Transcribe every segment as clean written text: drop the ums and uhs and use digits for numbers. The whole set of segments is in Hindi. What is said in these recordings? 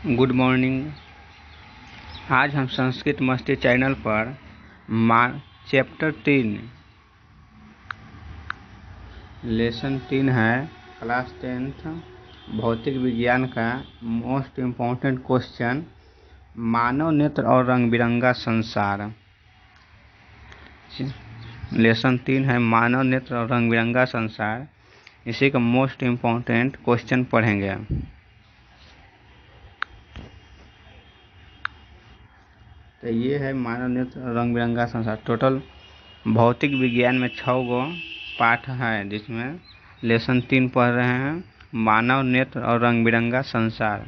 Good morning. आज हम संस्कृत मस्ती चैनल पर चैप्टर 3 लेसन 3 है क्लास 10th भौतिक विज्ञान का मोस्ट इम्पोर्टेंट क्वेश्चन, मानव नेत्र और रंग बिरंगा संसार। लेसन 3 है मानव नेत्र और रंग बिरंगा संसार। इसी का मोस्ट इम्पोर्टेंट क्वेश्चन पढ़ेंगे। तो ये है मानव नेत्र रंग बिरंगा संसार। टोटल भौतिक विज्ञान में 6 गो पाठ है, जिसमें लेसन 3 पढ़ रहे हैं, मानव नेत्र और रंग बिरंगा संसार।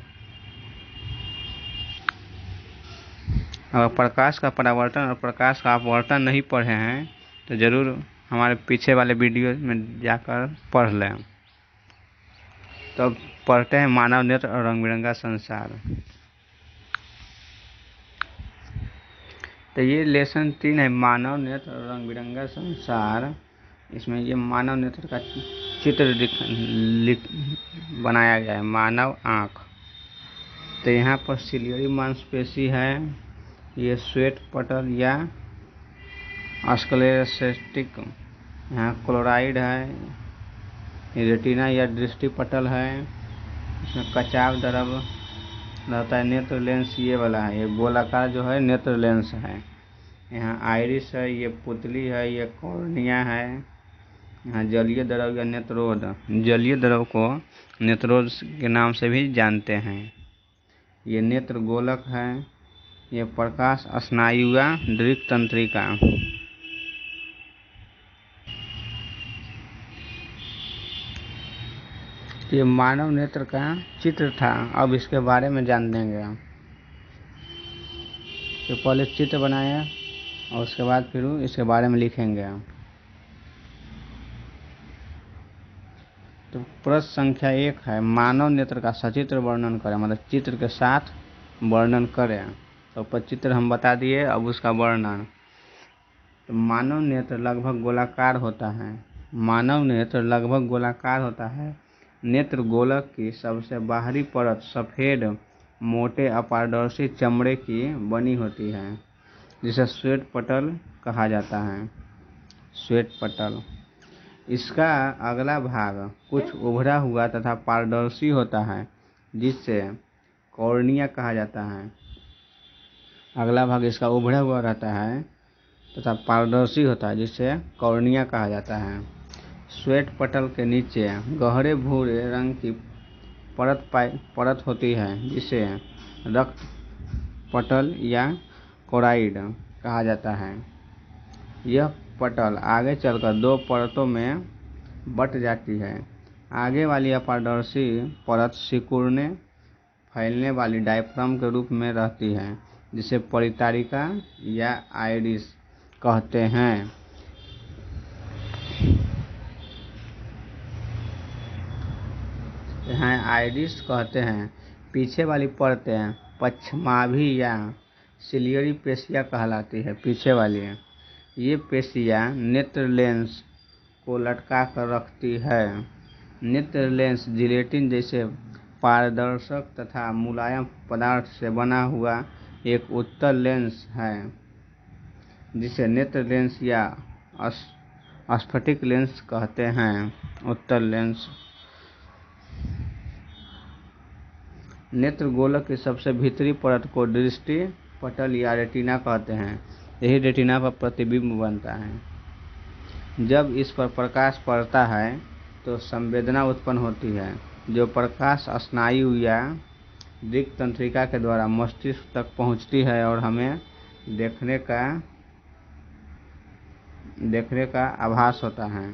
अगर प्रकाश का परावर्तन और प्रकाश का अपवर्तन नहीं पढ़े हैं तो ज़रूर हमारे पीछे वाले वीडियो में जाकर पढ़ लें। तो पढ़ते हैं मानव नेत्र और रंग बिरंगा संसार। तो ये लेसन 3 है मानव नेत्र और रंग बिरंगा संसार। इसमें ये मानव नेत्र का चित्र बनाया गया है, मानव आँख। तो यहाँ पर सिलियरी मांसपेशी है, ये श्वेत पटल या स्क्लेरोसेस्टिक, यहाँ क्लोराइड है, ये रेटिना या दृष्टि पटल है, इसमें कचाव द्रव रहता है। नेत्र लेंस ये वाला है, ये गोलाकार जो है नेत्र लेंस है। यहाँ आइरिस है, ये पुतली है, ये कॉर्निया है। यहाँ जलीय द्रव या नेत्रोद, जलीय द्रव को नेत्रोद के नाम से भी जानते हैं। ये नेत्र गोलक है, ये प्रकाश स्नायु या दृक् तंत्रिका। ये मानव नेत्र का चित्र था, अब इसके बारे में जान देंगे। तो पहले चित्र बनाए और उसके बाद फिर इसके बारे में लिखेंगे। तो प्रश्न संख्या 1 है, मानव नेत्र का सचित्र वर्णन करें, मतलब चित्र के साथ वर्णन करें। तो ऊपर चित्र हम बता दिए, अब उसका वर्णन। तो मानव नेत्र लगभग गोलाकार होता है। मानव नेत्र लगभग गोलाकार होता है। नेत्र गोलक की सबसे बाहरी परत सफ़ेद मोटे अपारदर्शी चमड़े की बनी होती है, जिसे श्वेत पटल कहा जाता है। श्वेत पटल। इसका अगला भाग कुछ उभरा हुआ तथा पारदर्शी होता है, जिससे कॉर्निया कहा जाता है। अगला भाग इसका उभरा हुआ रहता है तथा पारदर्शी होता है, जिससे कॉर्निया कहा जाता है। श्वेत पटल के नीचे गहरे भूरे रंग की परत होती है, जिसे रक्त पटल या कोराइड कहा जाता है। यह पटल आगे चलकर 2 परतों में बट जाती है। आगे वाली अपारदर्शी परत सिकुड़ने फैलने वाली डायफ्राम के रूप में रहती है, जिसे परितारिका या आइरिस कहते हैं। यहाँ आइरिस कहते हैं। पीछे वाली परतें पश्चमाभि या सिलियरी पेशियाँ कहलाती है। पीछे वाली ये पेशियाँ नेत्र लेंस को लटका कर रखती है। नेत्र लेंस जिलेटिन जैसे पारदर्शक तथा मुलायम पदार्थ से बना हुआ एक उत्तल लेंस है, जिसे नेत्र लेंस या स्फटिक लेंस कहते हैं। उत्तल लेंस। नेत्र गोलक की सबसे भीतरी परत को दृष्टि पटल या रेटिना कहते हैं। यही रेटिना पर प्रतिबिंब बनता है। जब इस पर प्रकाश पड़ता है तो संवेदना उत्पन्न होती है, जो प्रकाश स्नायु या दृक् तंत्रिका के द्वारा मस्तिष्क तक पहुंचती है और हमें देखने का आभास होता है।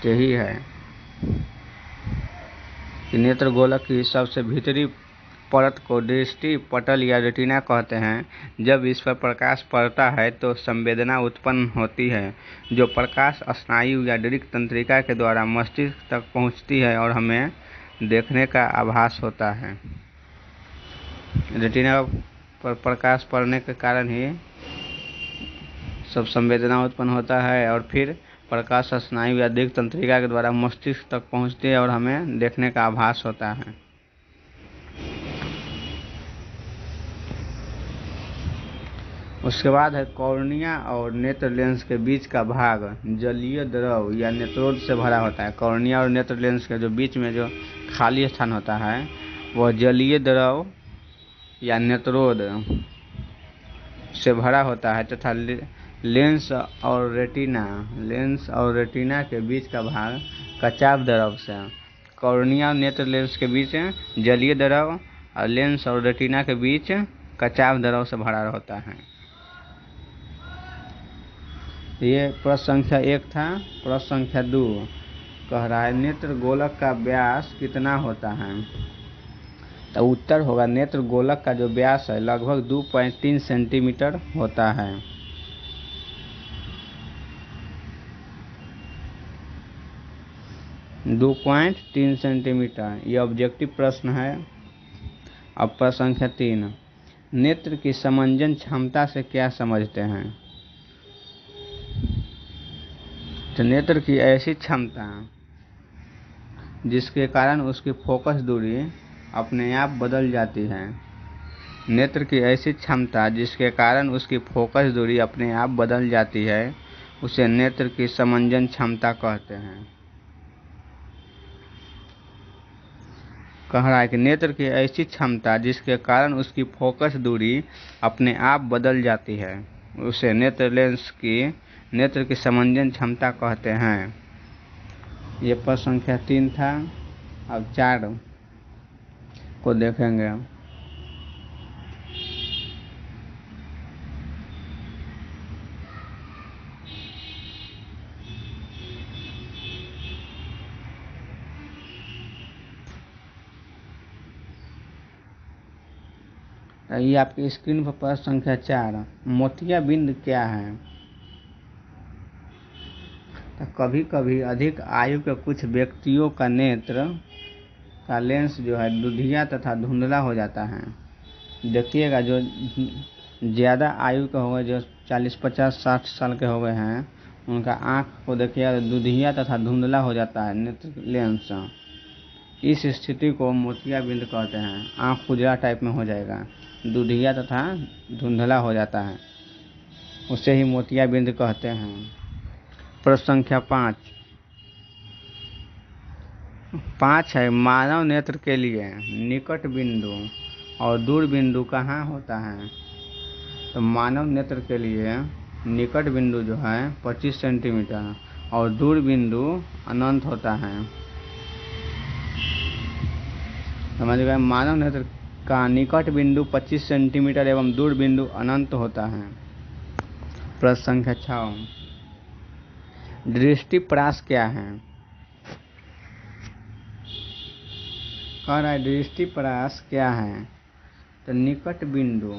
यही है कि नेत्र गोलक की सबसे भीतरी परत को दृष्टि पटल या रेटिना कहते हैं। जब इस पर प्रकाश पड़ता है तो संवेदना उत्पन्न होती है, जो प्रकाश स्नायु या दृक् तंत्रिका के द्वारा मस्तिष्क तक पहुंचती है और हमें देखने का आभास होता है। रेटिना पर प्रकाश पड़ने के कारण ही सब संवेदना उत्पन्न होता है और फिर प्रकाश स्नायु या दीर्घ तंत्रिका के द्वारा मस्तिष्क तक पहुंचती है और हमें देखने का आभास होता है। उसके बाद है कॉर्निया और नेत्र लेंस के बीच का भाग जलीय द्रव या नेत्रोद से भरा होता है। कॉर्निया और नेत्र लेंस के जो बीच में जो खाली स्थान होता है वह जलीय द्रव या नेत्रोद से भरा होता है तथा लेंस और रेटिना के बीच का भाग कचाव द्रव से। कॉर्निया और नेत्र लेंस के बीच जलीय द्रव और लेंस और रेटिना के बीच कचाव द्रव से भरा होता है। ये प्रश्न संख्या 1 था। प्रश्न संख्या 2 कह रहा है नेत्र गोलक का व्यास कितना होता है। तो उत्तर होगा नेत्र गोलक का जो व्यास है लगभग 2.3 सेंटीमीटर होता है। दो 2.3 सेंटीमीटर ये ऑब्जेक्टिव प्रश्न है। अब प्रश्न संख्या 3 नेत्र की समंजन क्षमता से क्या समझते हैं। तो नेत्र की ऐसी क्षमता जिसके कारण उसकी फोकस दूरी अपने आप बदल जाती है। नेत्र की ऐसी क्षमता जिसके कारण उसकी फोकस दूरी अपने आप बदल जाती है उसे नेत्र की समंजन क्षमता कहते हैं। कह रहा है कि नेत्र की ऐसी क्षमता जिसके कारण उसकी फोकस दूरी अपने आप बदल जाती है उसे नेत्र की समंजन क्षमता कहते हैं। ये प्रश्न संख्या 3 था। अब 4 को देखेंगे। ये आपकी स्क्रीन पर प्रश्न संख्या 4 मोतियाबिंद क्या है। तो कभी कभी अधिक आयु के कुछ व्यक्तियों का नेत्र का लेंस जो है दुधिया तथा धुंधला हो जाता है। देखिएगा जो ज़्यादा आयु के हो गए जो 40, 50, 60 साल के हो गए हैं उनका आँख को देखिएगा दुधिया तथा धुंधला हो जाता है नेत्र लेंस। इस स्थिति को मोतियाबिंद कहते हैं। आँख उजला टाइप में हो जाएगा, दुधिया तथा धुंधला हो जाता है, उसे ही मोतियाबिंद कहते हैं। प्रश्न संख्या 5 है मानव नेत्र के लिए निकट बिंदु और दूर बिंदु कहाँ होता है। तो मानव नेत्र के लिए निकट बिंदु जो है 25 सेंटीमीटर और दूर बिंदु अनंत होता है। समझ गए। मानव नेत्र का निकट बिंदु 25 सेंटीमीटर एवं दूर बिंदु अनंत होता है। प्रश्न संख्या 6 दृष्टिपरास क्या है। कह रहा है दृष्टिपरास क्या है। तो निकट बिंदु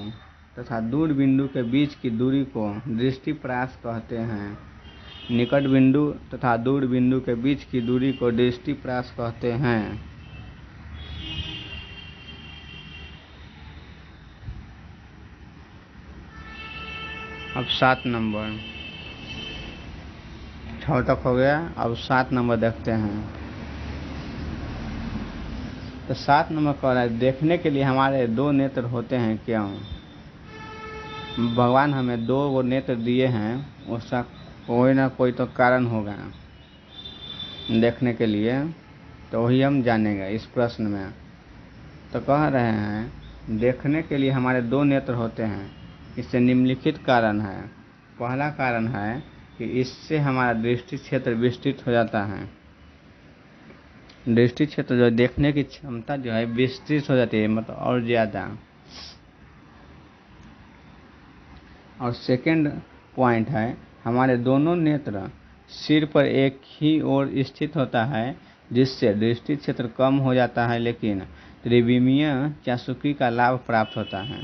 तथा दूर बिंदु के बीच की दूरी को दृष्टिपरास कहते हैं। निकट बिंदु तथा दूर बिंदु के बीच की दूरी को दृष्टिपरास कहते हैं। अब 7 नंबर 6 तक हो गया। अब 7 नंबर देखते हैं। तो 7 नंबर कह रहा है देखने के लिए हमारे 2 नेत्र होते हैं क्यों। भगवान हमें 2 नेत्र दिए हैं, उसका कोई ना कोई तो कारण होगा देखने के लिए, तो वही हम जानेंगे इस प्रश्न में। तो कह रहे हैं देखने के लिए हमारे 2 नेत्र होते हैं, इससे निम्नलिखित कारण है। पहला कारण है कि इससे हमारा दृष्टि क्षेत्र विस्तृत हो जाता है। दृष्टि क्षेत्र जो देखने की क्षमता जो है विस्तृत हो जाती है, मतलब और ज़्यादा। और सेकंड पॉइंट है हमारे दोनों नेत्र सिर पर एक ही ओर स्थित होता है, जिससे दृष्टि क्षेत्र कम हो जाता है लेकिन त्रिविमीय चाक्षुषी का लाभ प्राप्त होता है।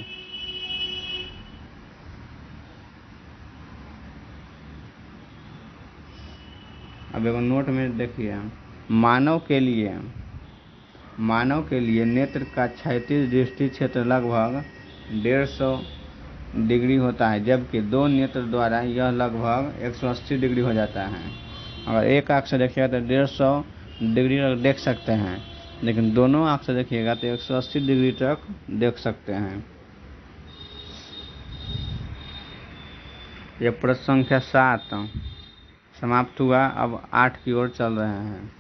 अब एक नोट में देखिए, मानव के लिए नेत्र का क्षैतिज दृष्टि क्षेत्र लगभग 150 डिग्री होता है, जबकि 2 नेत्र द्वारा यह लगभग 180 डिग्री हो जाता है। अगर एक आँख से देखिएगा तो 150 डिग्री तक देख सकते हैं, लेकिन दोनों आँख से देखिएगा तो 180 डिग्री तक देख सकते हैं। ये प्रश्न संख्या 7 समाप्त हुआ। अब 8 की ओर चल रहे हैं।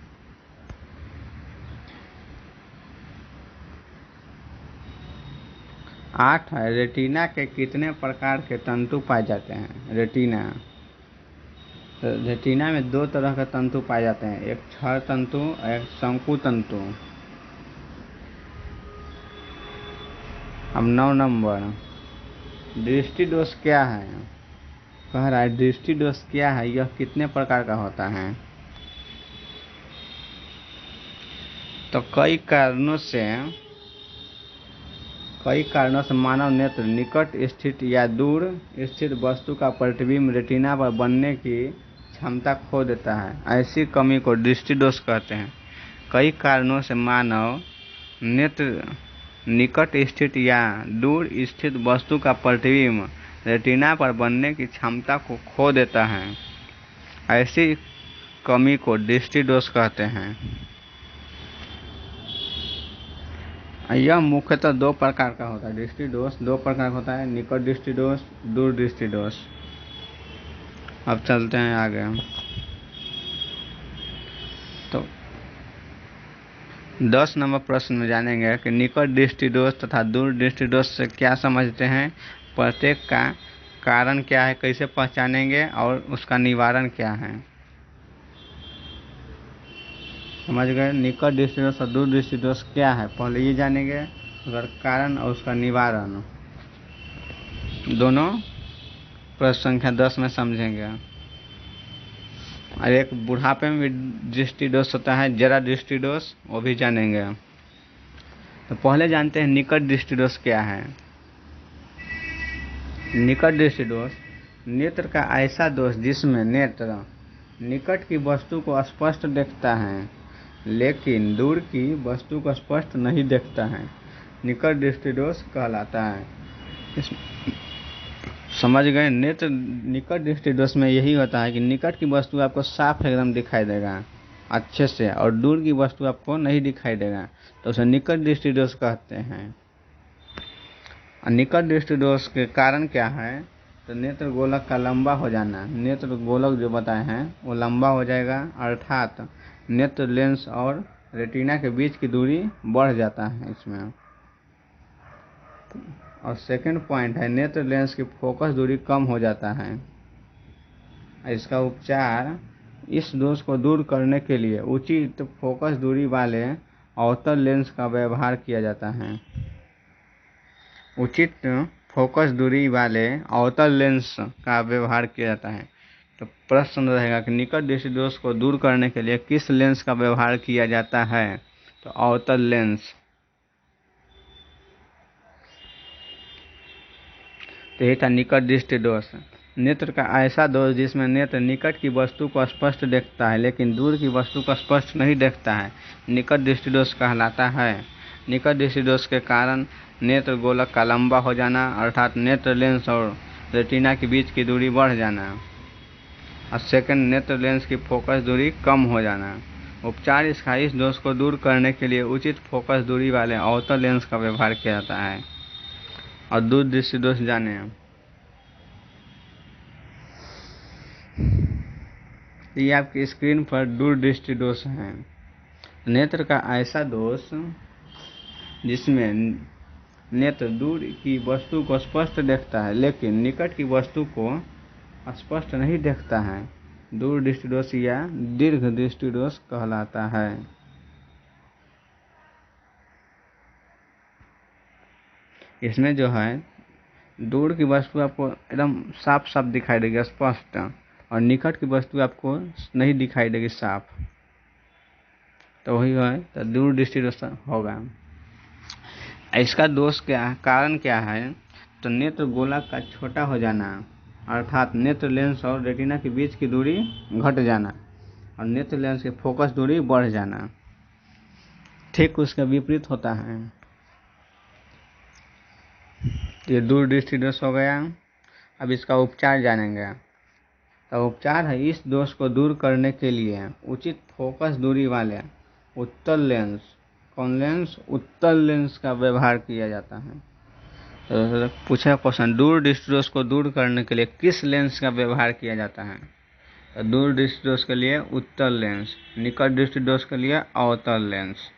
8 है, रेटिना के कितने प्रकार के तंतु पाए जाते हैं। रेटिना, तो रेटिना में 2 तरह के तंतु पाए जाते हैं, एक क्षर तंतु और एक शंकु तंतु। अब 9 नंबर, दृष्टि दोष क्या है। कह रहा है दृष्टि दोष क्या है, यह कितने प्रकार का होता है। तो कई कारणों से मानव नेत्र निकट स्थित या दूर स्थित वस्तु का प्रतिबिंब रेटिना पर बनने की क्षमता खो देता है। ऐसी कमी को दृष्टि दोष कहते हैं। कई कारणों से मानव नेत्र निकट स्थित या दूर स्थित वस्तु का प्रतिबिंब रेटिना पर बनने की क्षमता को खो देता है। ऐसी कमी को दृष्टि दोष कहते हैं। यह मुख्यतः 2 प्रकार का होता है। दृष्टि दोष 2 प्रकार का होता है, निकट दृष्टि दोष, दूर दृष्टि दोष। अब चलते हैं आगे। तो 10 नंबर प्रश्न में जानेंगे कि निकट दृष्टि दोष तथा दूर दृष्टि दोष से क्या समझते हैं, प्रत्येक का कारण क्या है, कैसे पहचानेंगे और उसका निवारण क्या है। समझ गए। निकट दृष्टि दोष और दूर दृष्टि दोष क्या है, पहले ये जानेंगे, अगर कारण और उसका निवारण दोनों प्रश्न संख्या 10 में समझेंगे। और एक बुढ़ापे में भी दृष्टि दोष होता है, जरा दृष्टि दोष, वो भी जानेंगे। तो पहले जानते हैं निकट दृष्टि दोष क्या है। निकट दृष्टि दोष नेत्र का ऐसा दोष जिसमें नेत्र निकट की वस्तु को स्पष्ट देखता है लेकिन दूर की वस्तु को स्पष्ट नहीं देखता है, निकट दृष्टि दोष कहलाता है। समझ गए। नेत्र निकट दृष्टि दोष में यही होता है कि निकट की वस्तु आपको साफ एकदम दिखाई देगा अच्छे से, और दूर की वस्तु आपको नहीं दिखाई देगा, तो उसे निकट दृष्टि दोष कहते हैं। निकट दृष्टि दोष के कारण क्या है, तो नेत्र गोलक का लंबा हो जाना। नेत्र गोलक जो बताए हैं वो लंबा हो जाएगा, अर्थात नेत्र लेंस और रेटिना के बीच की दूरी बढ़ जाता है इसमें। और सेकंड पॉइंट है नेत्र लेंस की फोकस दूरी कम हो जाता है। इसका उपचार, इस दोष को दूर करने के लिए उचित फोकस दूरी वाले अवतल लेंस का व्यवहार किया जाता है। उचित फोकस दूरी वाले अवतल लेंस का व्यवहार किया जाता है। तो प्रश्न रहेगा कि निकट दृष्टि दोष को दूर करने के लिए किस लेंस का व्यवहार किया जाता है, तो अवतल लेंस। तो यही था निकट दृष्टि दोष। नेत्र का ऐसा दोष जिसमें नेत्र निकट की वस्तु को स्पष्ट देखता है लेकिन दूर की वस्तु को स्पष्ट नहीं देखता है, निकट दृष्टि दोष कहलाता है। निकट दृष्टि दोष के कारण नेत्र गोलक का लंबा हो जाना, अर्थात नेत्र लेंस और रेटिना के बीच की दूरी बढ़ जाना, और सेकंड नेत्र लेंस की फोकस दूरी कम हो जाना। उपचार इसका, इस दोष को दूर करने के लिए उचित फोकस दूरी वाले अवतल लेंस का व्यवहार किया जाता है। और दूर दृष्टि दोष जाने, ये आपकी स्क्रीन पर दूर दृष्टि दोष है। नेत्र का ऐसा दोष जिसमें नेत्र दूर की वस्तु को स्पष्ट देखता है लेकिन निकट की वस्तु को स्पष्ट नहीं देखता है, दूर दृष्टि दोष या दीर्घ दृष्टि दोष कहलाता है। इसमें जो है दूर की वस्तु आपको एकदम साफ साफ दिखाई देगी स्पष्ट, और निकट की वस्तु आपको नहीं दिखाई देगी साफ, तो वही है, तो दूर दृष्टि दोष होगा। इसका दोष क्या, कारण क्या है, तो नेत्र गोलक का छोटा हो जाना, अर्थात नेत्र लेंस और रेटिना के बीच की दूरी घट जाना और नेत्र लेंस की फोकस दूरी बढ़ जाना। ठीक उसका विपरीत होता है। ये दूर दृष्टि दोष हो गया। अब इसका उपचार जानेंगे। तो उपचार है, इस दोष को दूर करने के लिए उचित फोकस दूरी वाले उत्तल लेंस, कौन लेंस, उत्तल लेंस का व्यवहार किया जाता है। तो पूछा क्वेश्चन, दूर दृष्टि दोष को दूर करने के लिए किस लेंस का व्यवहार किया जाता है। तो दूर दृष्टि दोष के लिए उत्तल लेंस, निकट दृष्टि दोष के लिए अवतल लेंस।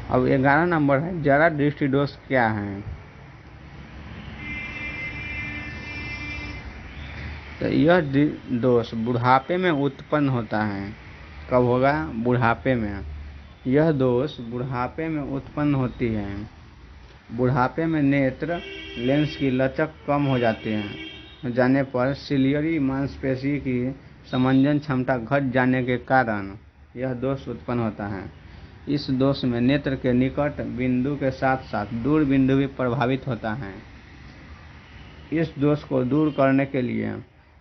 अब 11 नंबर है, जरा दृष्टि दोष क्या है। तो यह दोष बुढ़ापे में उत्पन्न होता है। कब होगा, बुढ़ापे में। यह दोष बुढ़ापे में उत्पन्न होती है। बुढ़ापे में नेत्र लेंस की लचक कम हो जाती है, जाने पर सिलियरी मांसपेशी की समंजन क्षमता घट जाने के कारण यह दोष उत्पन्न होता है। इस दोष में नेत्र के निकट बिंदु के साथ साथ दूर बिंदु भी प्रभावित होता है। इस दोष को दूर करने के लिए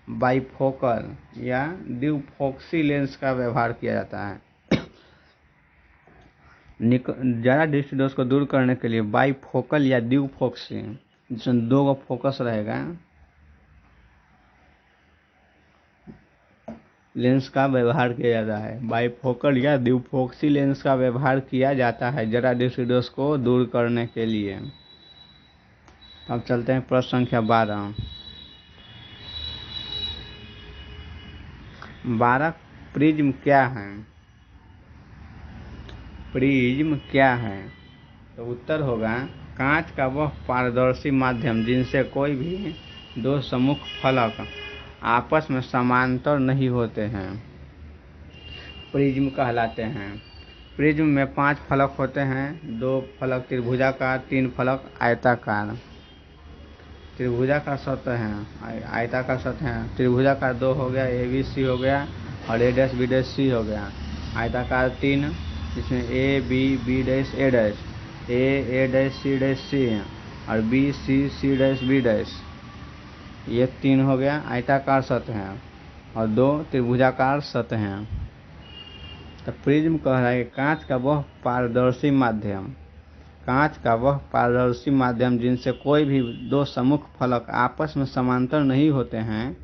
बाइफोकल या द्विफोक्सी लेंस का व्यवहार किया जाता है। ज़्यादा दृष्टि दोष को दूर करने के लिए बाइफोकल या द्विफोक्सी, जिसमें 2 फोकस रहेगा, लेंस का व्यवहार किया जाता है। बाइफोकल या द्विफोक्सी लेंस का व्यवहार किया जाता है जरा दृष्टि दोष को दूर करने के लिए। अब चलते हैं प्रश्न संख्या 12। 12 प्रिज्म क्या है। प्रिज्म क्या है, तो उत्तर होगा, कांच का वह पारदर्शी माध्यम जिनसे कोई भी 2 सम्मुख फलक आपस में समांतर नहीं होते हैं, प्रिज्म कहलाते हैं। प्रिज्म में 5 फलक होते हैं, 2 फलक त्रिभुजाकार, 3 फलक आयताकार। त्रिभुजाकार सतह है, आयताकार सतह है। त्रिभुजाकार 2 हो गया, ABC हो गया, और A', B', C हो गया। आयताकार 3, इसमें A, B, B', A', C', और B, C, B', ये 3 हो गया आयताकार सतह है, और 2 त्रिभुजाकार सतह हैं। तो प्रिज्म कह रहा है कांच का वह पारदर्शी माध्यम, कांच का वह पारदर्शी माध्यम जिनसे कोई भी 2 सम्मुख फलक आपस में समांतर नहीं होते हैं,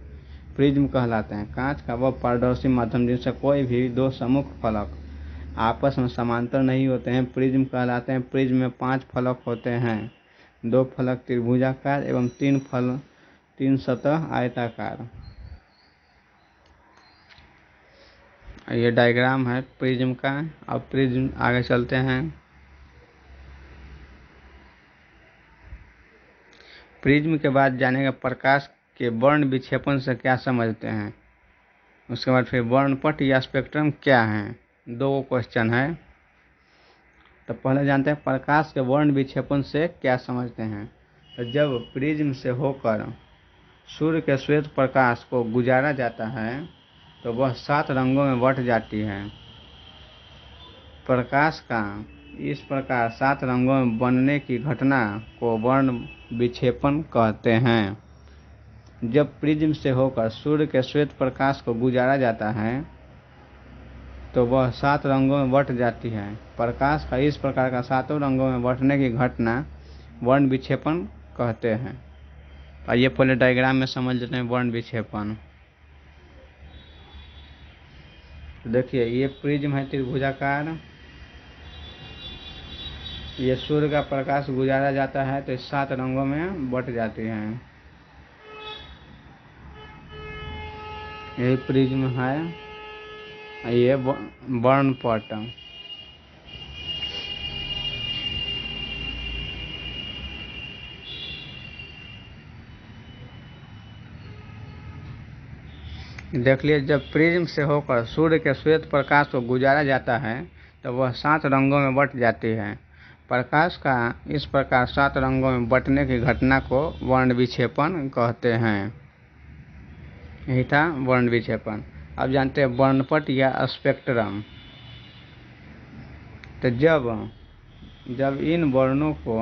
प्रिज्म कहलाते हैं। कांच का वह पारदर्शी माध्यम जिनसे कोई भी 2 सम्मुख फलक आपस में समांतर नहीं होते हैं, प्रिज्म कहलाते हैं। प्रिज्म में 5 फलक होते हैं, 2 फलक त्रिभुजाकार एवं 3 सतह आयताकार। ये डायग्राम है प्रिज्म का। अब प्रिज्म आगे चलते हैं। प्रिज्म के बाद जानेंगे प्रकाश के वर्ण विक्षेपण से क्या समझते हैं। उसके बाद फिर वर्णपट या स्पेक्ट्रम क्या है, 2 क्वेश्चन है। तो पहले जानते हैं प्रकाश के वर्ण विक्षेपण से क्या समझते हैं। तो जब प्रिज्म से होकर सूर्य के श्वेत प्रकाश को गुजारा जाता है तो वह 7 रंगों में बट जाती है। प्रकाश का इस प्रकार 7 रंगों में बनने की घटना को वर्ण विक्षेपण कहते हैं। जब प्रिज्म से होकर सूर्य के श्वेत प्रकाश को गुजारा जाता है तो वह 7 रंगों में बट जाती है। प्रकाश का इस प्रकार का 7 रंगों में बटने की घटना वर्ण विक्षेपण कहते हैं। और ये पहले डायग्राम में समझ लेते हैं वर्ण विक्षेपण। देखिए ये प्रिज्म है त्रिभुजाकार, ये सूर्य का प्रकाश गुजारा जाता है तो 7 रंगों में बट जाती है। यही प्रिज्म है, ये वर्णपट। देख लिए जब प्रिज्म से होकर सूर्य के श्वेत प्रकाश को गुजारा जाता है तो वह 7 रंगों में बट जाती है। प्रकाश का इस प्रकार 7 रंगों में बटने की घटना को वर्ण विक्षेपण कहते हैं। यही था वर्ण विक्षेपण। अब जानते हैं वर्णपट या स्पेक्ट्रम। तो जब इन वर्णों को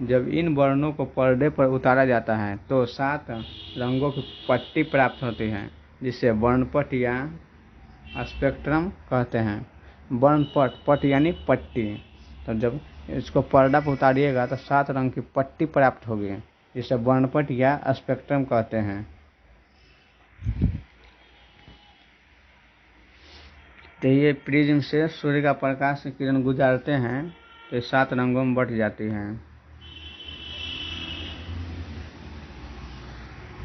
जब इन वर्णों को पर्दे पर उतारा जाता है तो 7 रंगों की पट्टी प्राप्त होती है, जिसे वर्णपट या स्पेक्ट्रम कहते हैं। वर्णपट, पट यानी पट्टी। तो जब इसको पर्दा पर उतारिएगा तो 7 रंग की पट्टी प्राप्त होगी, जिसे वर्णपट या स्पेक्ट्रम कहते हैं। तो ये प्रिज्म से सूर्य का प्रकाश की किरण गुजारते हैं तो 7 रंगों में बट जाती हैं।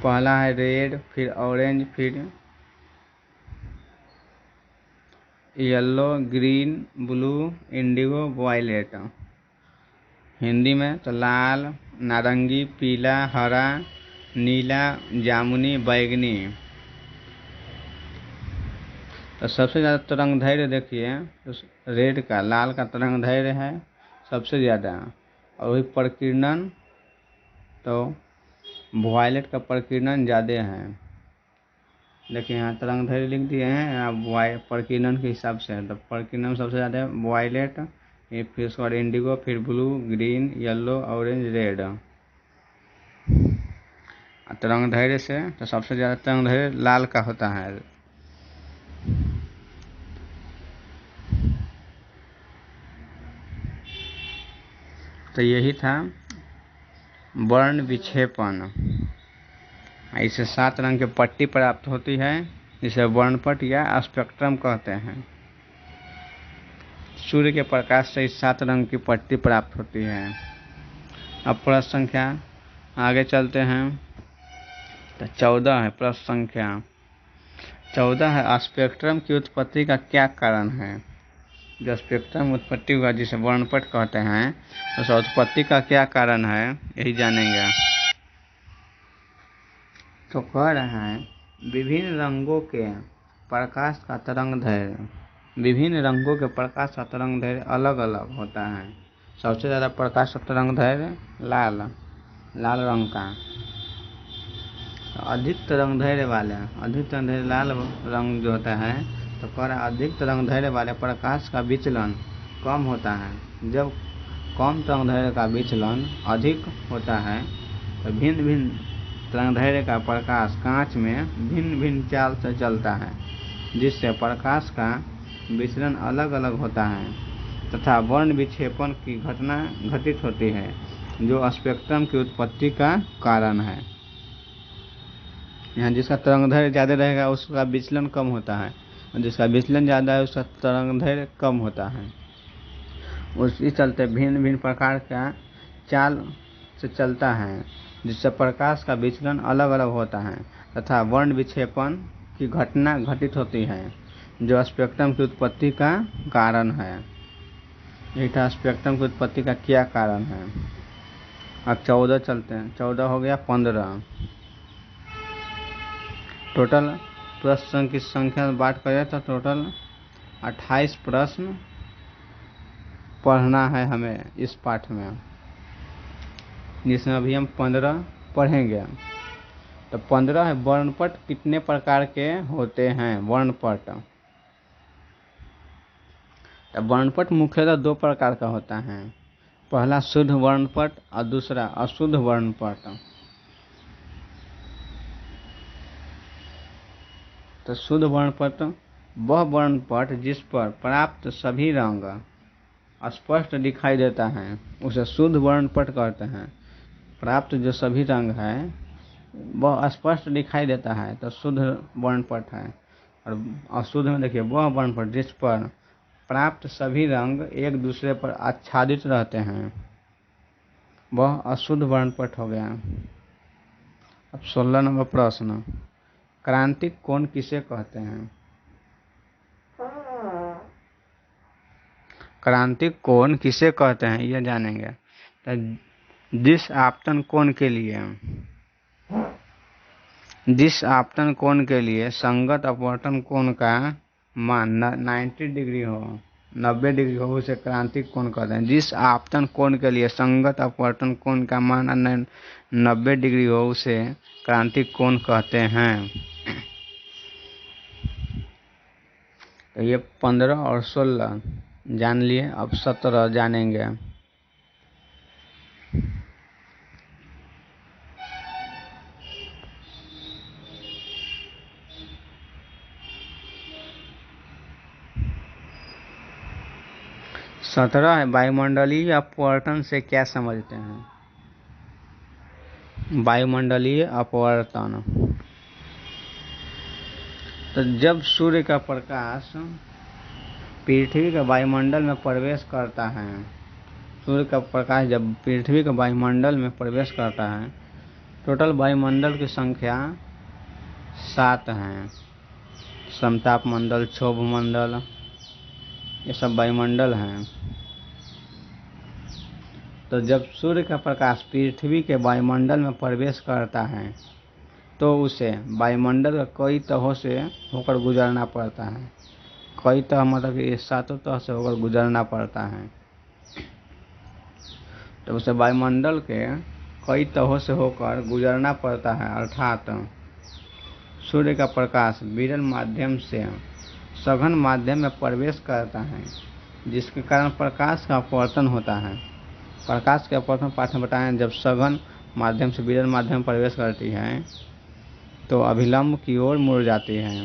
पहला है रेड, फिर ऑरेंज, फिर yellow, green, blue, indigo, violet. Hindi में तो लाल, नारंगी, पीला, हरा, नीला, जामुनी, बैगनी। तो सबसे ज़्यादा तरंग धैर्य देखिए तो रेड का, लाल का तरंग धैर्य है सबसे ज़्यादा, और वही प्रकीर्णन तो वायलेट का प्रकीर्णन ज़्यादा है। देखिए यहाँ तरंग धैर्य लिख दिए हैं, आप प्रकीर्णन के हिसाब से, तो प्रकीर्णन सबसे ज़्यादा है वायलेट, फिर उसके बाद इंडिगो, फिर blue, green, yellow, orange, red. तरंग धैर्य से तो सबसे ज़्यादा तरंग धैर्य लाल का होता है। तो यही था वर्ण विक्षेपण। इसे 7 रंग की पट्टी प्राप्त होती है, जिसे वर्णपट या स्पेक्ट्रम कहते हैं। सूर्य के प्रकाश से इस 7 रंग की पट्टी प्राप्त होती है। अब प्रश्न संख्या आगे चलते हैं। तो 14 है प्रश्न संख्या 14 है, स्पेक्ट्रम की उत्पत्ति का क्या कारण है। जो स्पेक्ट्रम उत्पत्ति हुआ जिसे वर्णपट कहते हैं, उस उत्पत्ति का क्या कारण है, यही जानेंगे। तो कह रहा है विभिन्न रंगों के प्रकाश का तरंग दैर्घ्य, विभिन्न रंगों के प्रकाश का तरंग दैर्घ्य अलग अलग होता है। सबसे ज़्यादा प्रकाश का तरंग दैर्घ्य लाल रंग का। अधिक तरंग दैर्घ्य वाले, अधिक तरंग दैर्घ्य लाल रंग जो होता है, तो कह रहा है अधिक तरंग दैर्घ्य वाले प्रकाश का विचलन कम होता है। जब कम तरंग दैर्घ्य का विचलन अधिक होता है तो भिन्न भिन्न तरंग दैर्घ्य का प्रकाश कांच में भिन्न भिन्न चाल से चलता है, जिससे प्रकाश का विचलन अलग अलग होता है तथा वर्ण विक्षेपण की घटना घटित होती है, जो स्पेक्ट्रम की उत्पत्ति का कारण है। यहाँ जिसका तरंगदैर्घ्य ज़्यादा रहेगा उसका विचलन कम होता है, और जिसका विचलन ज़्यादा है उसका तरंगदैर्घ्य कम होता है। उसी चलते भिन्न भिन्न प्रकार का चाल से चलता है, जिससे प्रकाश का विचलन अलग अलग होता है तथा वर्ण विक्षेपण की घटना घटित होती है, जो स्पेक्ट्रम की उत्पत्ति का कारण है। यही था स्पेक्ट्रम की उत्पत्ति का क्या कारण है। अब 14 चलते हैं। 14 हो गया 15। टोटल प्रश्न की संख्या में बात करें तो टोटल 28 प्रश्न पढ़ना है हमें इस पाठ में, जिसमें अभी हम 15 पढ़ेंगे। तो 15 है वर्णपट कितने प्रकार के होते हैं। वर्णपट, तो वर्णपट मुख्यतः 2 प्रकार का होता है। पहला शुद्ध वर्णपट और दूसरा अशुद्ध वर्णपट। तो शुद्ध वर्णपट वह वर्णपट जिस पर प्राप्त सभी रंग स्पष्ट दिखाई देता है, उसे शुद्ध वर्णपट कहते हैं। प्राप्त जो सभी रंग है वह स्पष्ट दिखाई देता है तो शुद्ध वर्णपट है। और अशुद्ध में देखिए वह वर्णपट जिस पर प्राप्त सभी रंग एक दूसरे पर आच्छादित रहते हैं, वह अशुद्ध वर्णपट हो गया। अब 16 नंबर प्रश्न, क्रांतिक कोण किसे कहते हैं। क्रांतिक कोण किसे कहते हैं यह जानेंगे। तो जिस आपतन कोण के लिए संगत अपवर्तन कोण का मान 90 डिग्री हो, 90 डिग्री हो, उसे क्रांतिक कोण कहते हैं। जिस आपतन कोण के लिए संगत अपवर्तन कोण का मान 90 डिग्री हो, उसे क्रांतिक कोण कहते हैं। तो ये 15 और 16 जान लिए। अब 17 जानेंगे। 17 है वायुमंडलीय अपवर्तन से क्या समझते हैं। वायुमंडलीय अपवर्तन, तो जब सूर्य का प्रकाश पृथ्वी के वायुमंडल में प्रवेश करता है, सूर्य का प्रकाश जब पृथ्वी के वायुमंडल में प्रवेश करता है, टोटल वायुमंडल की संख्या 7 है। समताप मंडल, क्षोभ मंडल, ये सब वायुमंडल हैं। तो जब सूर्य का प्रकाश पृथ्वी के वायुमंडल में प्रवेश करता है तो उसे वायुमंडल का कई तहों से होकर गुजरना पड़ता है। कई तह मतलब कि 7 तह से होकर गुजरना पड़ता है। तो उसे वायुमंडल के कई तहों से होकर गुजरना पड़ता है, अर्थात सूर्य का प्रकाश विरल माध्यम से सघन माध्यम में प्रवेश करता है, जिसके कारण प्रकाश का अपवर्तन होता है। प्रकाश के अपवर्तन पाठ में बताएं, जब सघन माध्यम से विरल माध्यम में प्रवेश करती है तो अभिलंब की ओर मुड़ जाती है।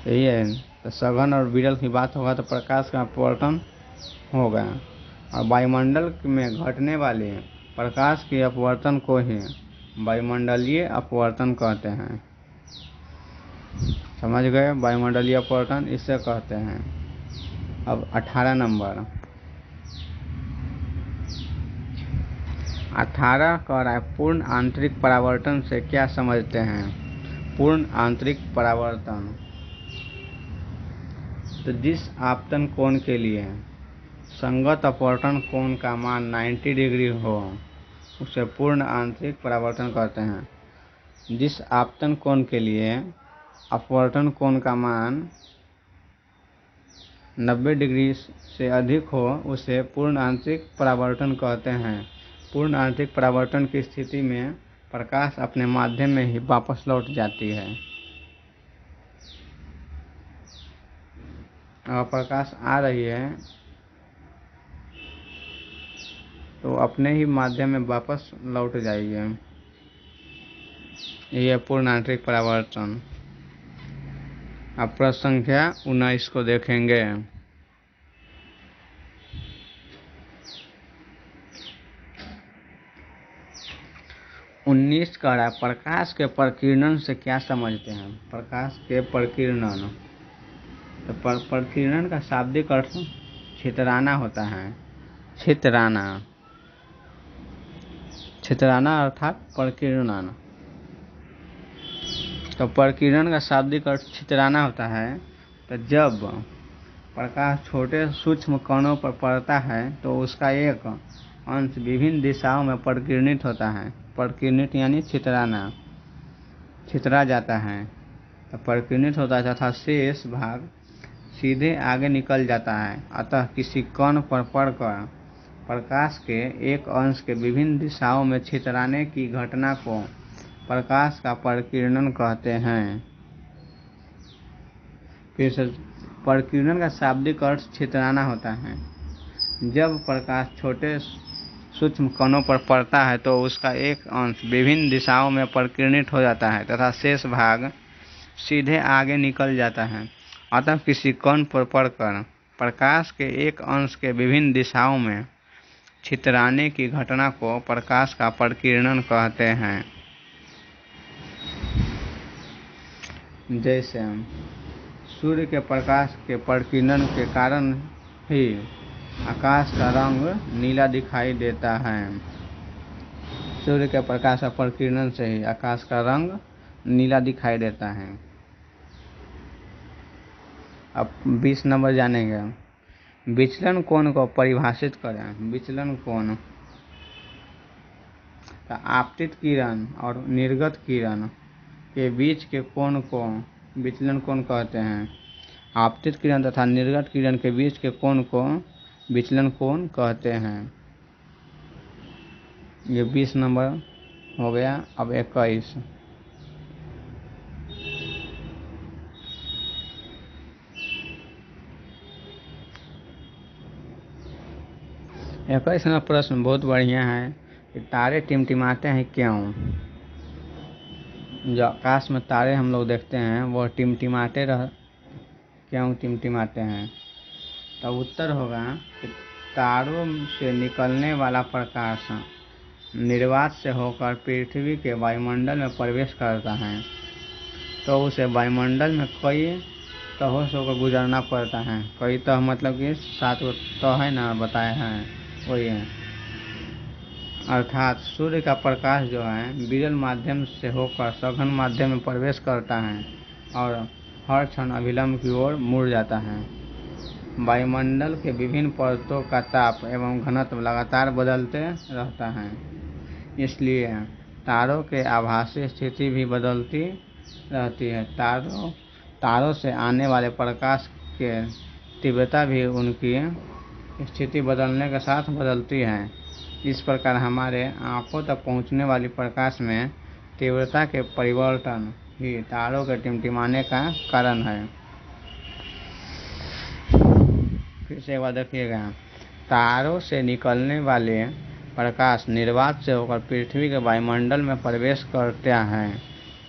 यही है, तो सघन और विरल की बात होगा तो प्रकाश का अपवर्तन होगा। और वायुमंडल में घटने वाले प्रकाश के अपवर्तन को ही वायुमंडलीय अपवर्तन कहते हैं। समझ गए, वायुमंडलीय अपवर्तन इससे कहते हैं। अब 18 नंबर 18 कह रहा है, पूर्ण आंतरिक परावर्तन से क्या समझते हैं। पूर्ण आंतरिक परावर्तन, तो जिस आपतन कोण के लिए संगत अपवर्तन कोण का मान 90 डिग्री हो उसे पूर्ण आंतरिक परावर्तन कहते हैं। जिस आपतन कोण के लिए अपवर्तन कोण का मान 90 डिग्री से अधिक हो उसे पूर्ण आंतरिक परावर्तन कहते हैं। पूर्ण आंतरिक परावर्तन की स्थिति में प्रकाश अपने माध्यम में ही वापस लौट जाती है। अगर प्रकाश आ रही है तो अपने ही माध्यम में वापस लौट जाइए, यह पूर्ण आंतरिक परावर्तन। अब प्रश्न संख्या 19 को देखेंगे। 19 कह रहा है, प्रकाश के प्रकीर्णन से क्या समझते हैं। प्रकाश के प्रकीर्णन, तो प्रकीर्णन का शाब्दिक अर्थ छितराना होता है। छितराना, छितराना अर्थात प्रकीर्णन। तो प्रकीर्णन का शाब्दिक अर्थ छितराना होता है। तो जब प्रकाश छोटे सूक्ष्म कणों पर पड़ता है तो उसका एक अंश विभिन्न दिशाओं में प्रकीर्णित होता है। प्रकीर्णित यानी छितराना, छितरा जाता है। तो प्रकीर्णित होता है तथा शेष भाग सीधे आगे निकल जाता है। अतः किसी कण पर पड़कर प्रकाश के एक अंश के विभिन्न दिशाओं में छितराने की घटना को प्रकाश का प्रकीर्णन कहते हैं। फिर से, प्रकीर्णन का शाब्दिक अर्थ छितराना होता है। जब प्रकाश छोटे सूक्ष्म कणों पर पड़ता है तो उसका एक अंश विभिन्न दिशाओं में प्रकीर्णित हो जाता है तथा शेष भाग सीधे आगे निकल जाता है। अतः किसी कण पर पड़कर प्रकाश के एक अंश के विभिन्न दिशाओं में छितराने की घटना को प्रकाश का प्रकीर्णन कहते हैं। जैसे सूर्य के प्रकाश के प्रकीर्णन के कारण ही आकाश का रंग नीला दिखाई देता है। सूर्य के प्रकाश का प्रकीर्णन से ही आकाश का रंग नीला दिखाई देता है। अब 20 नंबर जानेंगे, विचलन कोण को परिभाषित करें। विचलन कोण, आपतित किरण और निर्गत किरण के बीच के कोण को विचलन कोण कहते हैं। आपतित किरण तथा निर्गत किरण के बीच के कोण को विचलन कोण कहते हैं। ये 20 नंबर हो गया। अब 21, नंबर प्रश्न बहुत बढ़िया है कि तारे टिमटिमाते हैं क्यों। जो आकाश में तारे हम लोग देखते हैं वह टिमटिमाते क्यों टिमटिमाते हैं? तो उत्तर होगा कि तारों से निकलने वाला प्रकाश निर्वात से होकर पृथ्वी के वायुमंडल में प्रवेश करता है, तो उसे वायुमंडल में कई तहों से होकर गुजरना पड़ता है। कई तह मतलब कि 7 तह है ना, बताए हैं वही है। अर्थात सूर्य का प्रकाश जो है विरल माध्यम से होकर सघन माध्यम में प्रवेश करता है और हर क्षण अभिलंब की ओर मुड़ जाता है। वायुमंडल के विभिन्न परतों का ताप एवं घनत्व लगातार बदलते रहता है, इसलिए तारों के आभासी स्थिति भी बदलती रहती है। तारों से आने वाले प्रकाश के तीव्रता भी उनकी स्थिति बदलने के साथ बदलती है। इस प्रकार हमारे आंखों तक पहुंचने वाली प्रकाश में तीव्रता के परिवर्तन ही तारों के टिमटिमाने का कारण है। फिर से एक बार देखिएगा, तारों से निकलने वाले प्रकाश निर्वात से होकर पृथ्वी के वायुमंडल में प्रवेश करता है,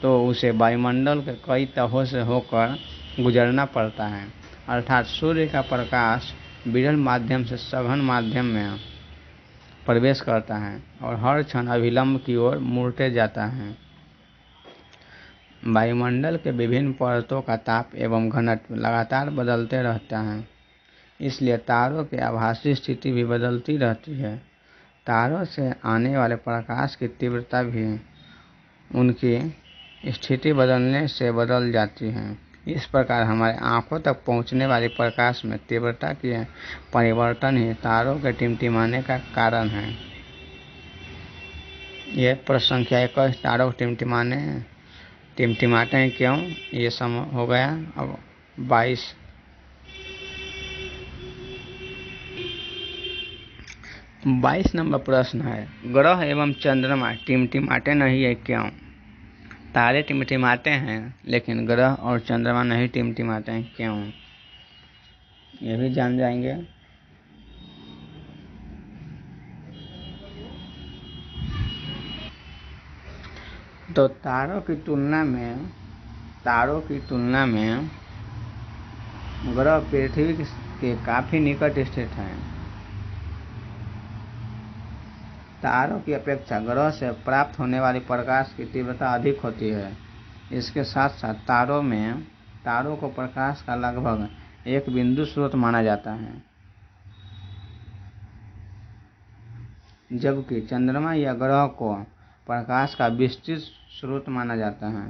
तो उसे वायुमंडल के कई तहों से होकर गुजरना पड़ता है। अर्थात सूर्य का प्रकाश विरल माध्यम से सघन माध्यम में प्रवेश करता है और हर क्षण अभिलंब की ओर मुड़ते जाता है। वायुमंडल के विभिन्न परतों का ताप एवं घनत्व लगातार बदलते रहता है, इसलिए तारों की आभासी स्थिति भी बदलती रहती है। तारों से आने वाले प्रकाश की तीव्रता भी उनकी स्थिति बदलने से बदल जाती है। इस प्रकार हमारे आंखों तक पहुंचने वाली प्रकाश में तीव्रता की परिवर्तन ही तारों के टिमटिमाने का कारण है। यह प्रश्न संख्या 21, तारों के टिमटिमाते हैं क्यों, ये सम हो गया। अब 22 नंबर प्रश्न है, ग्रह एवं चंद्रमा टिमटिमाते नहीं है क्यों? तारे टिमटिमाते हैं लेकिन ग्रह और चंद्रमा नहीं टिमटिमाते हैं क्यों, ये भी जान जाएंगे। तो तारों की तुलना में ग्रह पृथ्वी के काफी निकट स्थित हैं। तारों की अपेक्षा ग्रह से प्राप्त होने वाली प्रकाश की तीव्रता अधिक होती है। इसके साथ साथ तारों को प्रकाश का लगभग एक बिंदु स्रोत माना जाता है, जबकि चंद्रमा या ग्रह को प्रकाश का विस्तृत स्रोत माना जाता है।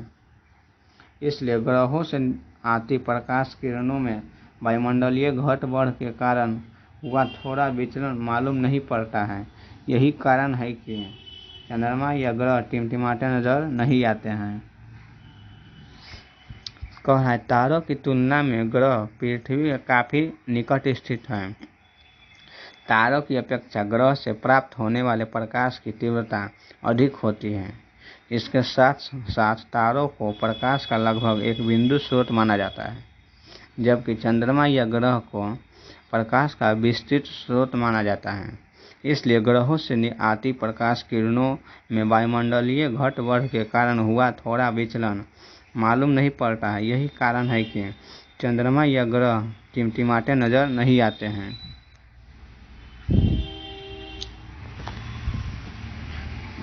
इसलिए ग्रहों से आती प्रकाश किरणों में वायुमंडलीय घट बढ़ के कारण हुआ थोड़ा विचलन मालूम नहीं पड़ता है। यही कारण है कि चंद्रमा या ग्रह टिमटिमाते नजर नहीं आते हैं। कह रहा है, तारों की तुलना में ग्रह पृथ्वी के काफी निकट स्थित हैं। तारों की अपेक्षा ग्रह से प्राप्त होने वाले प्रकाश की तीव्रता अधिक होती है। इसके साथ साथ तारों को प्रकाश का लगभग एक बिंदु स्रोत माना जाता है, जबकि चंद्रमा या ग्रह को प्रकाश का विस्तृत स्रोत माना जाता है। इसलिए ग्रहों से आती प्रकाश किरणों में वायुमंडलीय घट बढ़ के कारण हुआ थोड़ा विचलन मालूम नहीं पड़ता है। यही कारण है कि चंद्रमा या ग्रह टिमटिमाते नजर नहीं आते हैं।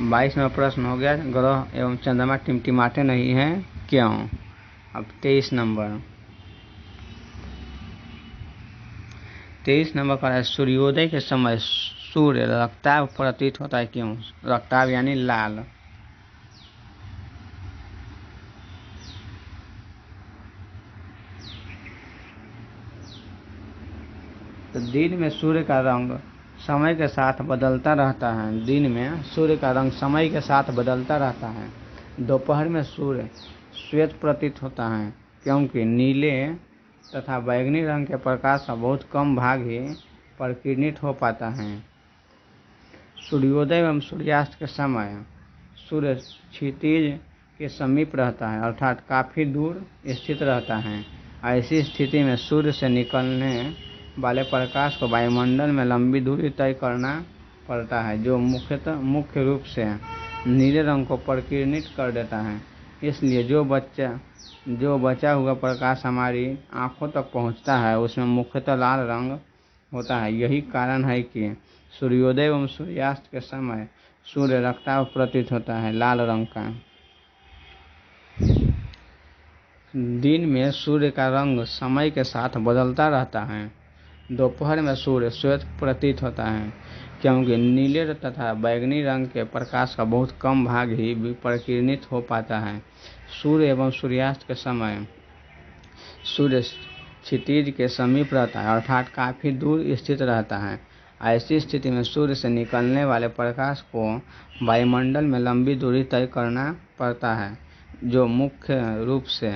बाईसवां प्रश्न हो गया, ग्रह एवं चंद्रमा टिमटिमाते नहीं हैं क्यों। अब 23 नंबर का है, सूर्योदय के समय सूर्य रक्ताभ प्रतीत होता है क्यों। रक्ताभ यानी लाल। तो दिन में सूर्य का रंग समय के साथ बदलता रहता है। दिन में सूर्य का रंग समय के साथ बदलता रहता है। दोपहर में सूर्य श्वेत प्रतीत होता है, क्योंकि नीले तथा बैंगनी रंग के प्रकाश का बहुत कम भाग ही परिकिरणित हो पाता है। सूर्योदय एवं सूर्यास्त के समय सूर्य क्षितिज के समीप रहता है, अर्थात काफी दूर स्थित रहता है। ऐसी स्थिति में सूर्य से निकलने वाले प्रकाश को वायुमंडल में लंबी दूरी तय करना पड़ता है, जो मुख्य रूप से नीले रंग को परिकिरणित कर देता है। इसलिए जो बचा हुआ प्रकाश हमारी आंखों तक पहुंचता है उसमें मुख्यतः लाल रंग होता है। यही कारण है कि सूर्योदय एवं सूर्यास्त के समय सूर्य रक्ताभ प्रतीत होता है लाल रंग का। दिन में सूर्य का रंग समय के साथ बदलता रहता है। दोपहर में सूर्य श्वेत प्रतीत होता है क्योंकि नीले तथा बैंगनी रंग के प्रकाश का बहुत कम भाग ही परिकिरणित हो पाता है। सूर्य एवं सूर्यास्त के समय सूर्य क्षितिज के समीप रहता है अर्थात काफी दूर स्थित रहता है। ऐसी स्थिति में सूर्य से निकलने वाले प्रकाश को वायुमंडल में लंबी दूरी तय करना पड़ता है जो मुख्य रूप से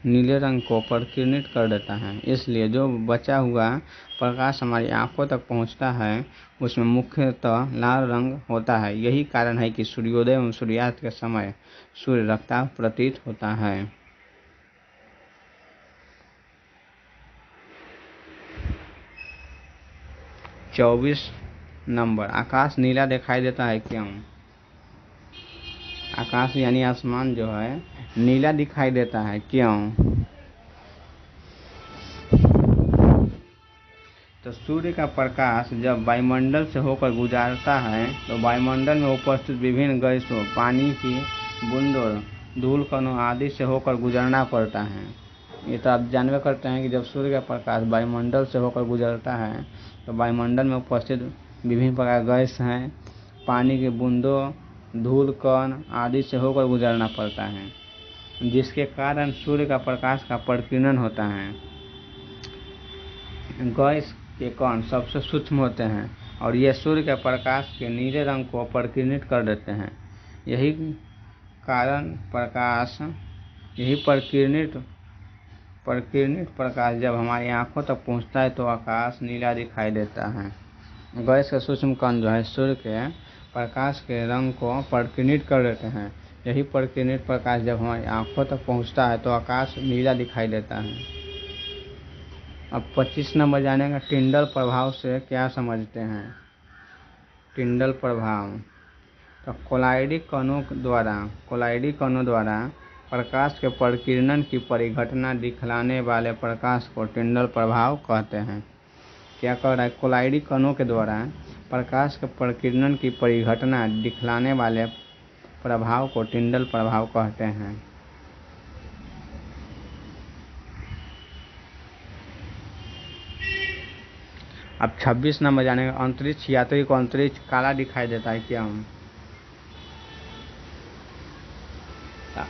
नीले रंग को परिकिरणित कर देता है। इसलिए जो बचा हुआ प्रकाश हमारी आंखों तक पहुंचता है उसमें मुख्यतः लाल रंग होता है। यही कारण है कि सूर्योदय एवं सूर्यास्त के समय सूर्य रक्ताभ प्रतीत होता है। चौबीस नंबर, आकाश नीला दिखाई देता है क्यों? आकाश यानी आसमान जो है नीला दिखाई देता है क्यों? तो सूर्य का प्रकाश जब वायुमंडल से होकर गुजरता है तो वायुमंडल में उपस्थित विभिन्न गैसों, पानी की बूंदों, धूल कणों आदि से होकर गुजरना पड़ता है। ये तो आप जानबे करते हैं कि जब सूर्य का प्रकाश वायुमंडल से होकर गुजरता है तो वायुमंडल में उपस्थित विभिन्न प्रकार गैस हैं, पानी की बूंदों, धूल कण आदि से होकर गुजरना पड़ता है, जिसके कारण सूर्य का प्रकाश का परिकिरण होता है। गैस के कण सबसे सूक्ष्म होते हैं और ये सूर्य के प्रकाश के नीले रंग को परिकिरणित कर देते हैं। यही परिकिरणित प्रकाश जब हमारी आंखों तक पहुंचता है तो आकाश नीला दिखाई देता है। गैस के सूक्ष्म कण जो है सूर्य के प्रकाश के रंग को परिकिरणित कर देते हैं। यही परिकिरणित प्रकाश जब हमारी आंखों तक पहुंचता है तो आकाश नीला दिखाई देता है। अब 25 नंबर जानेंगे टिंडल प्रभाव से क्या समझते हैं। टिंडल प्रभाव तो कोलाइडी कणों द्वारा प्रकाश के परिकिरण की परिघटना दिखलाने वाले प्रकाश को टिंडल प्रभाव कहते हैं। क्या कह रहा है? कोलाइडी कणों के द्वारा प्रकाश के परिकिरण की परिघटना दिखलाने वाले प्रभाव को टिंडल प्रभाव कहते हैं। अब 26 नंबर जानेंगे अंतरिक्ष यात्री को अंतरिक्ष काला दिखाई देता है क्यों?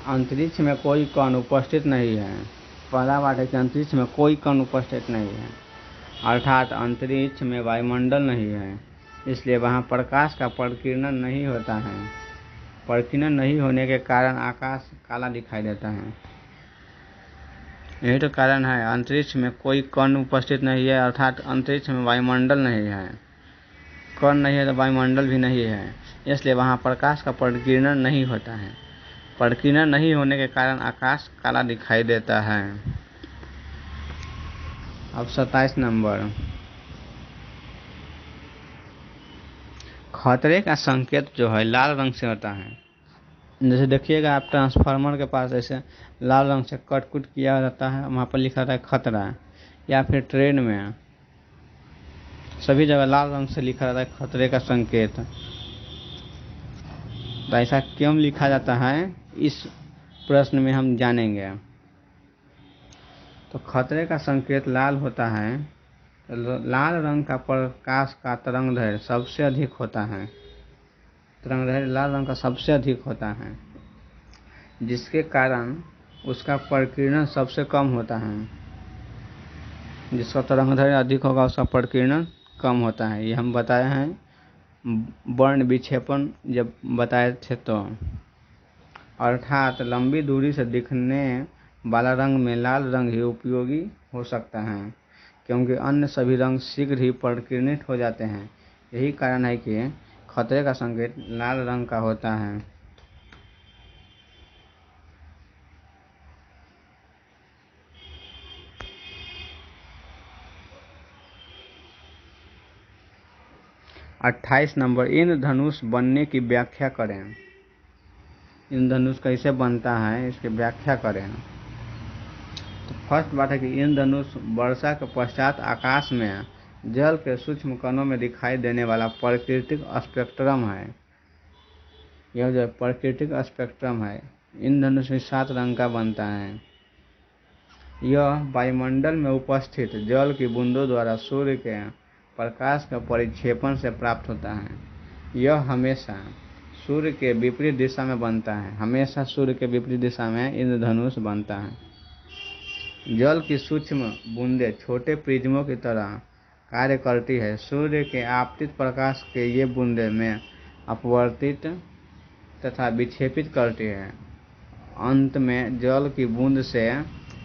अंतरिक्ष में कोई कण उपस्थित नहीं है। पहला बात है कि अंतरिक्ष में कोई कण उपस्थित नहीं है अर्थात अंतरिक्ष में वायुमंडल नहीं है, इसलिए वहाँ प्रकाश का परिकिरण नहीं होता है। परिकिरण नहीं होने के कारण आकाश काला दिखाई देता है। यही तो कारण है, अंतरिक्ष में कोई कण उपस्थित नहीं है अर्थात अंतरिक्ष में वायुमंडल नहीं है। कण नहीं है तो वायुमंडल भी नहीं है, इसलिए वहाँ प्रकाश का परिकिरण नहीं होता है। परिकिरण नहीं होने के कारण आकाश काला दिखाई देता है। अब 27 नंबर, खतरे का संकेत जो है लाल रंग से होता है। जैसे देखिएगा आप ट्रांसफार्मर के पास ऐसे लाल रंग से कट कुट किया रहता है, वहाँ पर लिखा रहता है खतरा, या फिर ट्रेन में सभी जगह लाल रंग से लिखा रहता है खतरे का संकेत। तो ऐसा क्यों लिखा जाता है इस प्रश्न में हम जानेंगे। तो खतरे का संकेत लाल होता है, लाल रंग का प्रकाश का तरंगदैर्घ्य सबसे अधिक होता है। तरंगदैर्घ्य लाल रंग का सबसे अधिक होता है, जिसके कारण उसका परिकिरण सबसे कम होता है। जिसका तरंगदैर्घ्य अधिक होगा उसका परिकिरण कम होता है। ये हम बताए हैं वर्ण विक्षेपण जब बताए थे तो। अर्थात लंबी दूरी से दिखने वाला रंग में लाल रंग ही उपयोगी हो सकता है, क्योंकि अन्य सभी रंग शीघ्र ही परिकिरणित हो जाते हैं। यही कारण है कि खतरे का संकेत लाल रंग का होता है। अट्ठाईस नंबर, इंद्रधनुष बनने की व्याख्या करें। इंद्रधनुष कैसे बनता है इसकी व्याख्या करें। तो फर्स्ट बात है कि इंद्रधनुष वर्षा के पश्चात आकाश में जल के सूक्ष्म कणों में दिखाई देने वाला प्राकृतिक स्पेक्ट्रम है। यह जो प्राकृतिक स्पेक्ट्रम है इंद्रधनुष 7 रंग का बनता है। यह वायुमंडल में उपस्थित जल की बूंदों द्वारा सूर्य के प्रकाश के परिक्षेपण से प्राप्त होता है। यह हमेशा सूर्य के विपरीत दिशा में बनता है। हमेशा सूर्य के विपरीत दिशा में इंद्रधनुष बनता है। जल की सूक्ष्म बूंदें छोटे प्रिज्मों की तरह कार्य करती है। सूर्य के आपतित प्रकाश के ये बूंदें में अपवर्तित तथा विक्षेपित करती है। अंत में जल की बूंद से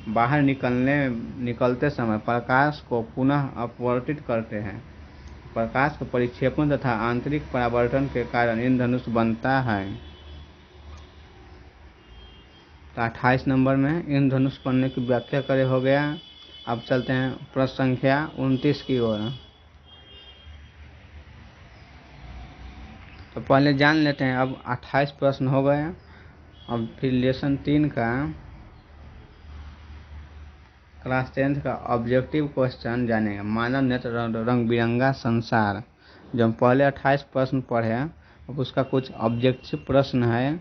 बाहर निकलते समय प्रकाश को पुनः अपवर्तित करते हैं। प्रकाश के परिक्षेपण तथा आंतरिक परावर्तन के कारण इंद्रधनुष बनता है। तो 28 नंबर में इंद्रधनुष बनने की व्याख्या करे हो गया। अब चलते हैं प्रश्न संख्या 29 की ओर। तो पहले जान लेते हैं, अब 28 प्रश्न हो गए। अब फिर लेसन 3 का क्लास 10th का ऑब्जेक्टिव क्वेश्चन जानेंगे। मानव नेत्र रंग बिरंगा संसार, जो हम पहले 28 प्रश्न पढ़े अब उसका कुछ ऑब्जेक्टिव प्रश्न है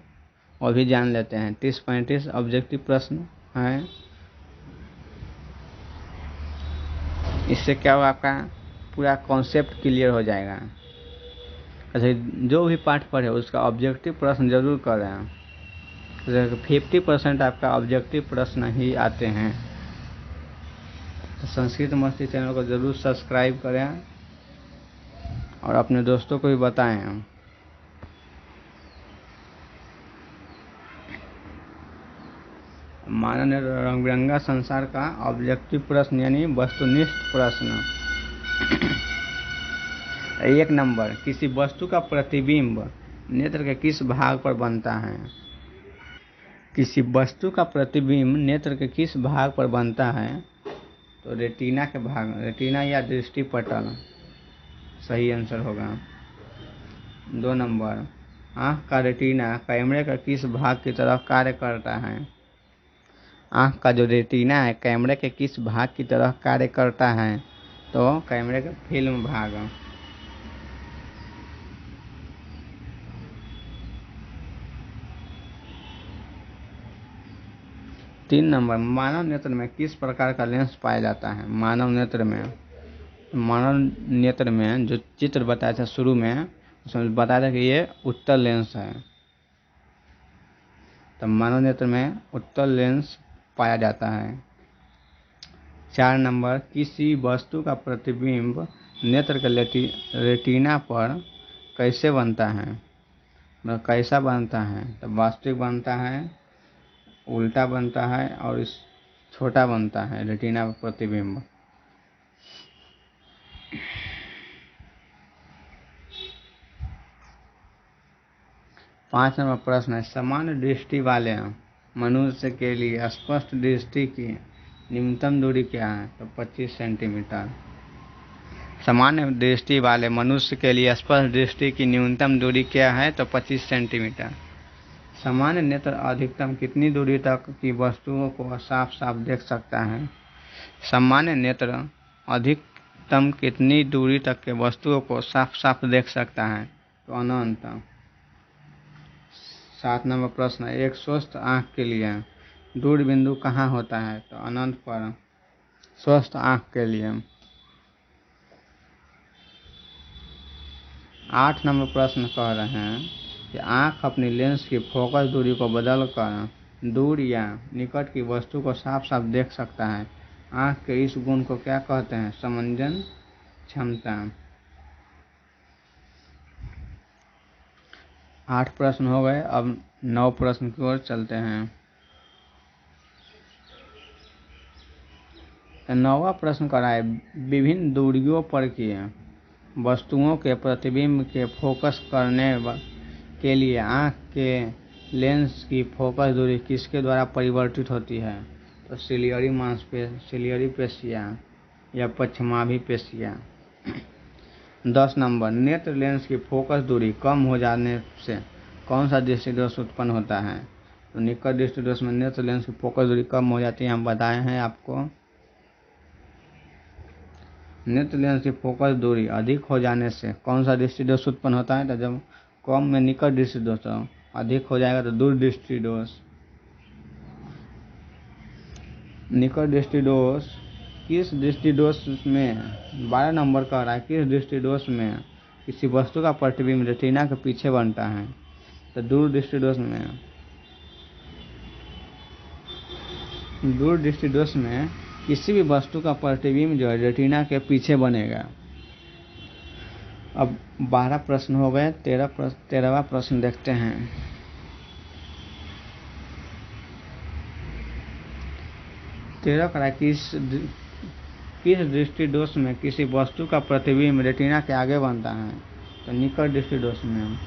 और भी जान लेते हैं। 30-35 ऑब्जेक्टिव प्रश्न है। इससे क्या होगा, आपका पूरा कॉन्सेप्ट क्लियर हो जाएगा। अच्छा, जो भी पाठ पढ़े उसका ऑब्जेक्टिव प्रश्न जरूर करें। 50% आपका ऑब्जेक्टिव प्रश्न ही आते हैं। तो संस्कृत मस्ती चैनल को जरूर सब्सक्राइब करें और अपने दोस्तों को भी बताएं। मानव रंग बिरंगा संसार का ऑब्जेक्टिव प्रश्न यानी वस्तुनिष्ठ प्रश्न। 1 नंबर, किसी वस्तु का प्रतिबिंब नेत्र के किस भाग पर बनता है? किसी वस्तु का प्रतिबिंब नेत्र के किस भाग पर बनता है? तो रेटिना के भाग, रेटिना या दृष्टि पटल सही आंसर होगा। 2 नंबर, आँख का रेटिना कैमरे का किस भाग की तरह कार्य करता है? आँख का जो रेटिना है कैमरे के किस भाग की तरह कार्य करता है? तो कैमरे का फिल्म भाग। 3 नंबर, मानव नेत्र में किस प्रकार का लेंस पाया जाता है? मानव नेत्र में जो चित्र बताया था शुरू में उसमें बताया था कि ये उत्तल लेंस है। तो मानव नेत्र में उत्तल लेंस पाया जाता है। 4 नंबर, किसी वस्तु का प्रतिबिंब नेत्र के रेटिना पर कैसे बनता है? मतलब कैसा बनता है? तो वास्तविक बनता है, उल्टा बनता है और इस छोटा बनता है रेटिना प्रतिबिंब। 5 नंबर प्रश्न है, सामान्य दृष्टि वाले मनुष्य के लिए स्पष्ट दृष्टि की न्यूनतम दूरी क्या है? तो 25 सेंटीमीटर। सामान्य दृष्टि वाले मनुष्य के लिए स्पष्ट दृष्टि की न्यूनतम दूरी क्या है? तो 25 सेंटीमीटर। सामान्य नेत्र अधिकतम कितनी दूरी तक की वस्तुओं को साफ साफ देख सकता है? सामान्य नेत्र अधिकतम कितनी दूरी तक के वस्तुओं को साफ साफ देख सकता है? तो अनंत। 7 नंबर प्रश्न, एक स्वस्थ आँख के लिए दूर बिंदु कहाँ होता है? तो अनंत पर। स्वस्थ आँख के लिए। 8 नंबर प्रश्न कह रहे हैं कि आँख अपनी लेंस की फोकस दूरी को बदलकर दूर या निकट की वस्तु को साफ साफ देख सकता है। आँख के इस गुण को क्या कहते हैं? समंजन क्षमता। 8 प्रश्न हो गए। अब 9 प्रश्न की ओर चलते हैं। तो 9वां प्रश्न कर रहा है, विभिन्न दूरियों पर की वस्तुओं के प्रतिबिंब के फोकस करने के लिए आँख के लेंस की फोकस दूरी किसके द्वारा परिवर्तित होती है? तो सिलियरी पेशियाँ या पश्चिमाभि पेशियाँ। 10 नंबर, नेत्र लेंस की फोकस दूरी कम हो जाने से कौन सा दृष्टि दोष उत्पन्न होता है? तो निकट दृष्टि दोष में नेत्र लेंस की फोकस दूरी कम हो जाती है, हम बताए हैं आपको। नेत्र लेंस की फोकस दूरी अधिक हो जाने से कौन सा दृष्टि दोष उत्पन्न होता है? तो जब कम में निकट दृष्टि दोष, अधिक हो जाएगा तो दूर दृष्टि दोष। निकट दृष्टि दोष किस दृष्टि दोष में 12 नंबर कह रहा है, किस दृष्टि दोष में किसी वस्तु का प्रतिबिंब रेटिना के पीछे बनता है? तो दूर दृष्टि दोष में, दूर दृष्टि दोष में किसी भी वस्तु का प्रतिबिंब जो है रेटिना के पीछे बनेगा। अब 12 प्रश्न हो गए, 13वां प्रश्न देखते हैं। 13 का किस दृष्टि दोष में किसी वस्तु का प्रतिबिंब रेटिना के आगे बनता है? तो निकट दृष्टि दोष में।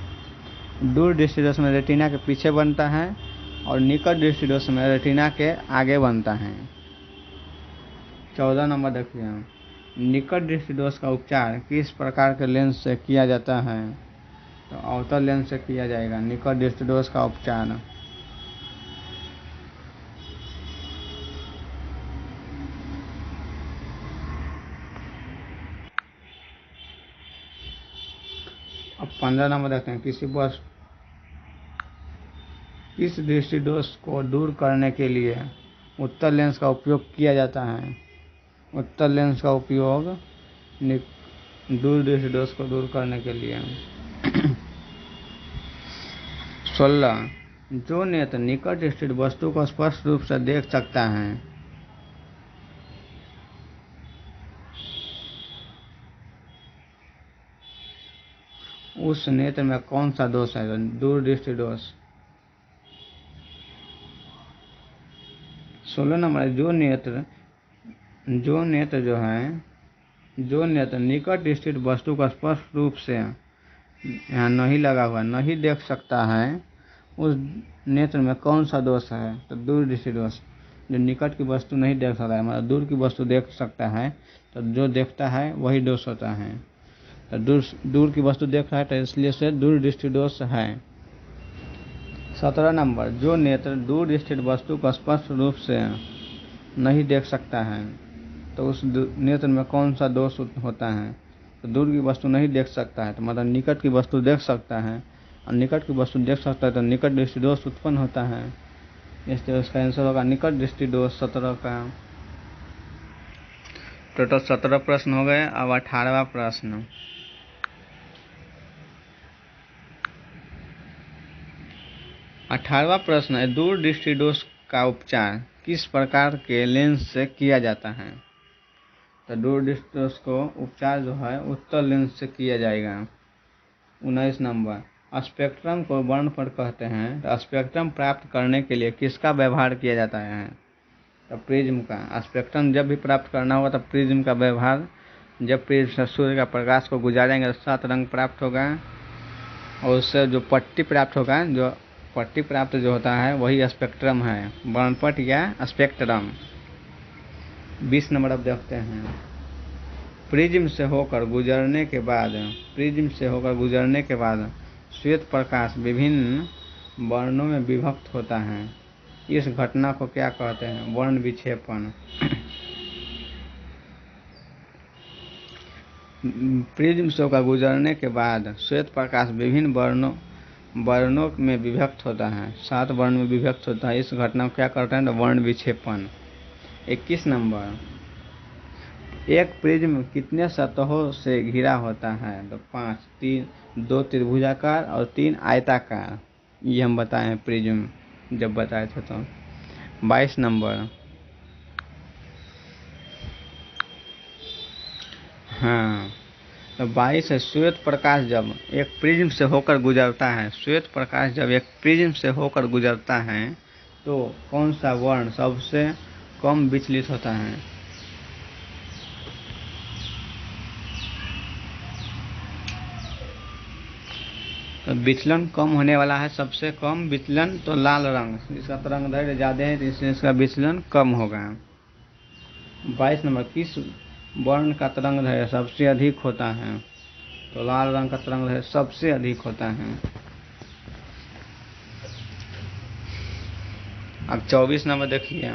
दूर दृष्टि दोष में रेटिना के पीछे बनता है और निकट दृष्टि दोष में रेटिना के आगे बनता है। 14 नंबर देखिए, निकट दृष्टि दोष का उपचार किस प्रकार के लेंस से किया जाता है? तो अवतल लेंस से किया जाएगा निकट दृष्टि दोष का उपचार। अब 15 नंबर देखते हैं, किस दृष्टि दोष को दूर करने के लिए उत्तल लेंस का उपयोग किया जाता है? उत्तल लेंस का उपयोग दूर दृष्टि दोष को दूर करने के लिए। 16, जो नेत्र निकट स्थित वस्तु को स्पष्ट रूप से देख सकता है, उस नेत्र में कौन सा दोष है? दूर दृष्टि दोष। 16 नंबर, जो नेत्र निकट स्थित वस्तु को स्पष्ट रूप से, यहाँ नहीं लगा हुआ, नहीं देख सकता है, उस नेत्र में कौन सा दोष है? तो दूर दृष्टि दोष। जो निकट की वस्तु नहीं देख सकता है, मतलब दूर की वस्तु देख सकता है, तो जो देखता है वही दोष होता है। तो दूर की वस्तु देख रहा है तो इसलिए से दूर दृष्टि दोष है। 17 नंबर, जो नेत्र दूर स्थित वस्तु को स्पष्ट रूप से नहीं देख सकता है, तो उस नेत्र में कौन सा दोष होता है? तो दूर की वस्तु नहीं देख सकता है, तो मतलब निकट की वस्तु देख सकता है, और निकट की वस्तु देख सकता है तो निकट दृष्टि दोष उत्पन्न होता है। इसलिए उसका आंसर होगा निकट दृष्टि दोष 17 का। टोटल 17 प्रश्न हो गए। अब 18वां प्रश्न। 18वां प्रश्न है, दूर दृष्टि दोष का उपचार किस प्रकार के लेंस से किया जाता है? तो दूर दृष्टि दोष को उपचार जो है उत्तल लेंस से किया जाएगा। 19 नंबर, स्पेक्ट्रम को वर्णपट कहते हैं, तो स्पेक्ट्रम प्राप्त करने के लिए किसका व्यवहार किया जाता है? तो प्रिज्म का। स्पेक्ट्रम जब भी प्राप्त करना होगा तो प्रिज्म का व्यवहार, जब प्रिज्म से सूर्य का प्रकाश को गुजारेंगे तो 7 रंग प्राप्त होगा, और उससे जो पट्टी प्राप्त होगा, जो पट्टी प्राप्त जो होता है वही स्पेक्ट्रम है, वर्णपट या स्पेक्ट्रम। 20 नंबर अब देखते हैं, प्रिज्म से होकर गुजरने के बाद श्वेत प्रकाश विभिन्न वर्णों में विभक्त होता है, इस घटना को क्या कहते हैं? वर्ण विक्षेपण। प्रिज्म से होकर गुजरने के बाद श्वेत प्रकाश विभिन्न वर्णों में विभक्त होता है, 7 वर्ण में विभक्त होता है, इस घटना को क्या कहते हैं? तो वर्ण विक्षेपण। 21 नंबर, एक प्रिज्म कितने सतहों से घिरा होता है? तो 5, 3, 2 त्रिभुजाकार और 3 आयताकार। ये हम बताए हैं प्रिज्म जब बताए थे तो। 22 नंबर, हाँ तो 22 है, श्वेत प्रकाश जब एक प्रिज्म से होकर गुजरता है, श्वेत प्रकाश जब एक प्रिज्म से होकर गुजरता है तो कौन सा वर्ण सबसे कम विचलित होता है? तो विचलन कम होने वाला है, सबसे कम विचलन तो लाल रंग, इसका तरंगदैर्घ्य ज़्यादा है तो इसलिए इसका विचलन कम होगा। 22 नंबर, किस वर्ण का तरंगदैर्घ्य सबसे अधिक होता है? तो लाल रंग का तरंगदैर्घ्य सबसे अधिक होता है। अब 24 नंबर देखिए,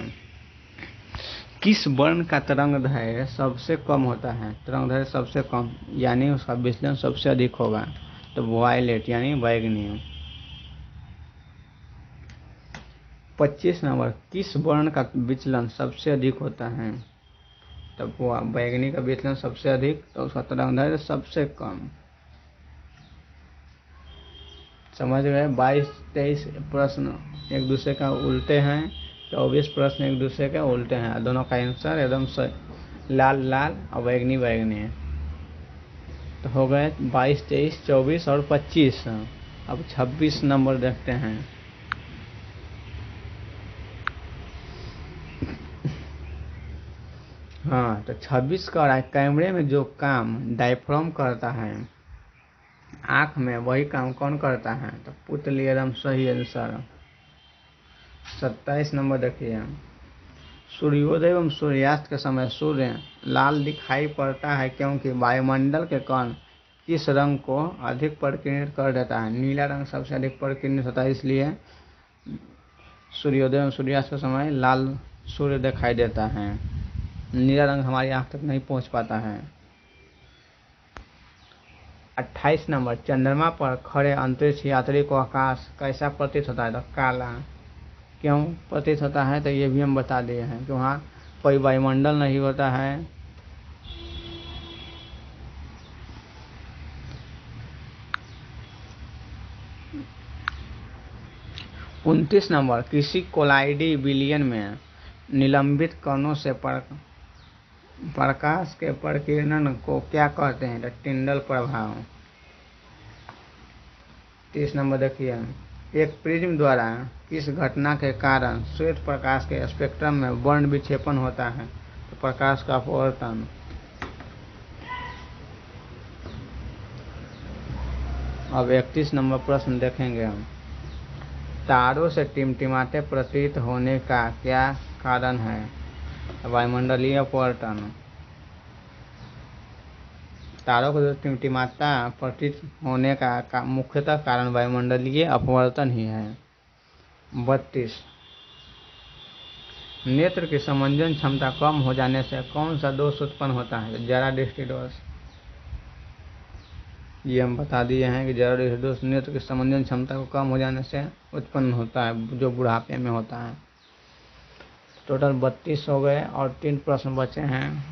किस वर्ण का तरंगदैर्घ्य सबसे कम होता है? तरंगदैर्घ्य सबसे कम यानी उसका विचलन सबसे अधिक होगा, तो वायलेट यानी बैगनी। 25 नंबर, किस वर्ण का विचलन सबसे अधिक होता है? तब वो बैगनी का विचलन सबसे अधिक, तो उसका तरंगदैर्घ्य सबसे कम। समझ गए? 22-23 प्रश्न एक दूसरे का उल्टे हैं, 24 प्रश्न एक दूसरे के उल्टे हैं। दोनों का आंसर एकदम लाल लाल और बैगनी बैगनी है। तो हो गए 22, 23, 24 और 25। अब 26 नंबर देखते हैं। हाँ, तो 26 का रहा है, कैमरे में जो काम डायफ्राम करता है आँख में, वही काम कौन करता है? तो पुतली एकदम सही आंसर। 27 नंबर देखिए, सूर्योदय एवं सूर्यास्त के समय सूर्य लाल दिखाई पड़ता है क्योंकि वायुमंडल के कण किस रंग को अधिक परिकीर्णित कर देता है? नीला रंग सबसे अधिक परिकीर्णित होता है, इसलिए सूर्योदय एवं सूर्यास्त के समय लाल सूर्य दिखाई देता है। नीला रंग हमारी आँख तक नहीं पहुँच पाता है। 28 नंबर, चंद्रमा पर खड़े अंतरिक्ष यात्री को आकाश कैसा प्रतीत होता है? तो काला। क्यों प्रतीत होता है? तो ये भी हम बता दिए हैं कि वहाँ कोई वायुमंडल नहीं होता है। उनतीस नंबर, किसी कोलाइडी विलयन में निलंबित कणों से प्रकाश के प्रकीर्णन को क्या कहते हैं? तो टिंडल प्रभाव। 30 नंबर देखिए, एक प्रिज्म द्वारा किस घटना के कारण श्वेत प्रकाश के स्पेक्ट्रम में वर्ण विक्षेपण होता है? तो प्रकाश का अपवर्तन। अब 31 नंबर प्रश्न देखेंगे हम, तारों से टिमटिमाते प्रतीत होने का क्या कारण है? वायुमंडलीय अपवर्तन। तारों को जो टिमटिमाता प्रतीत होने का मुख्यतः कारण वायुमंडलीय अपवर्तन ही है। 32, नेत्र की समंजन क्षमता कम हो जाने से कौन सा दोष उत्पन्न होता है? जरा दृष्टि दोष। ये हम बता दिए हैं कि जरा दृष्टि दोष नेत्र की समंजन क्षमता को कम हो जाने से उत्पन्न होता है, जो बुढ़ापे में होता है। टोटल 32 हो गए और 3 प्रश्न बचे हैं।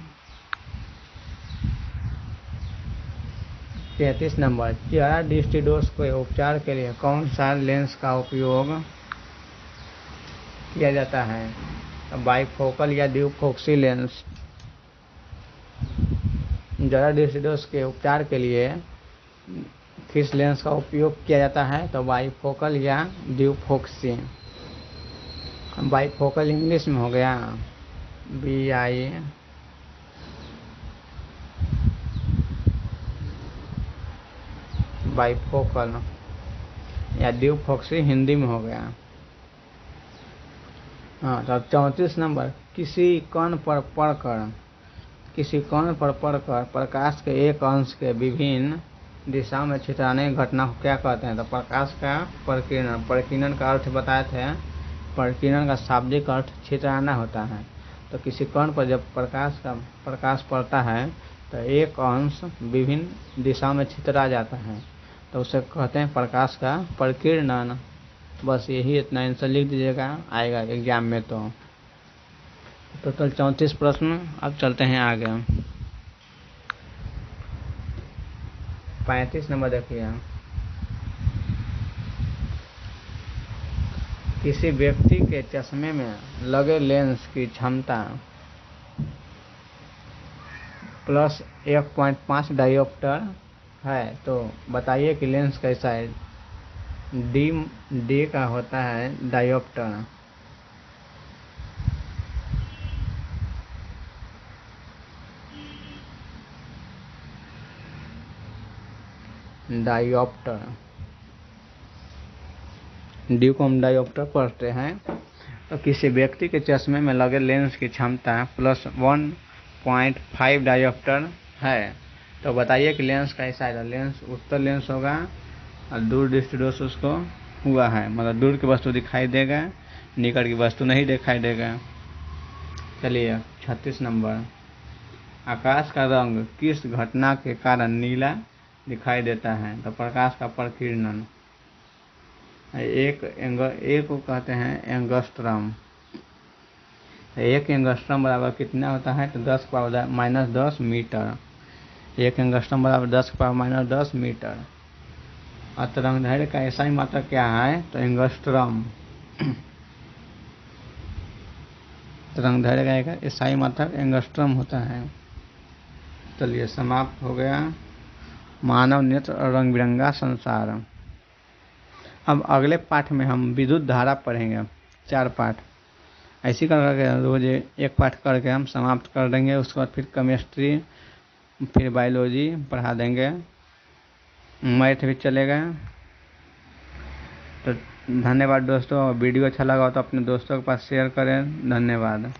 33 नंबर, जरा दृष्टि दोष के उपचार के लिए कौन सा लेंस का उपयोग किया जाता है? बाइफोकल या ड्यूफोक्सी लेंस। जरा दृष्टि दोष के उपचार के लिए किस लेंस का उपयोग किया जाता है? तो बाइफोकल या ड्यूफोक्सी। बाइफोकल इंग्लिश में हो गया BI, बाइफोकल, या ड्यूफोक्सी हिंदी में हो गया। हाँ, तो 34 नंबर, किसी कण पर पड़कर प्रकाश के एक अंश के विभिन्न दिशाओं में छितराने की घटना को क्या कहते हैं? तो प्रकाश का प्रकीर्णन। प्रकीर्णन का अर्थ बताए थे, प्रकीर्णन का शाब्दिक अर्थ छितराना होता है। तो किसी कण पर जब प्रकाश पड़ता है तो एक अंश विभिन्न दिशाओं में छितरा जाता है, तो उसे कहते हैं प्रकाश का प्रकीर्णन। बस यही इतना आंसर लिख दीजिएगा, आएगा एग्जाम में। तो टोटल 34 प्रश्न। अब चलते हैं आगे। 35 नंबर देखिए, किसी व्यक्ति के चश्मे में लगे लेंस की क्षमता +1.5 डायोप्टर है, तो बताइए कि लेंस कैसा है? डी का होता है डायोप्टर। डी को हम डायोप्टर पढ़ते हैं। तो किसी व्यक्ति के चश्मे में लगे लेंस की क्षमता +1.5 डायोप्टर है, तो बताइए कि लेंस कैसा है? लेंस उत्तल लेंस होगा और दूर दृष्टि दोष उसको हुआ है, मतलब दूर की वस्तु दिखाई देगा निकट की वस्तु नहीं दिखाई देगा। चलिए 36 नंबर, आकाश का रंग किस घटना के कारण नीला दिखाई देता है? तो प्रकाश का प्रकीर्णन। एक को कहते हैं एंगस्ट्रम। एक एंगस्ट्रम बराबर कितना होता है? तो 10⁻⁻10 मीटर। एक एंगस्ट्रम बराबर 10⁻⁻10 मीटर। और तरंगदैर्घ्य का ऐसा ही मात्रक क्या है? तो एंगस्ट्रम। तरंगदैर्घ्य का ईसाई मात्रक एंगस्ट्रम होता है। चलिए समाप्त हो गया मानव नेत्र और रंग बिरंगा संसार। अब अगले पाठ में हम विद्युत धारा पढ़ेंगे, 4 पाठ। ऐसी करके रोज एक पाठ करके हम समाप्त कर देंगे। उसके बाद फिर केमिस्ट्री, फिर बायोलॉजी पढ़ा देंगे, मैथ भी चलेगा। तो धन्यवाद दोस्तों। वीडियो अच्छा लगा हो तो अपने दोस्तों के पास शेयर करें। धन्यवाद।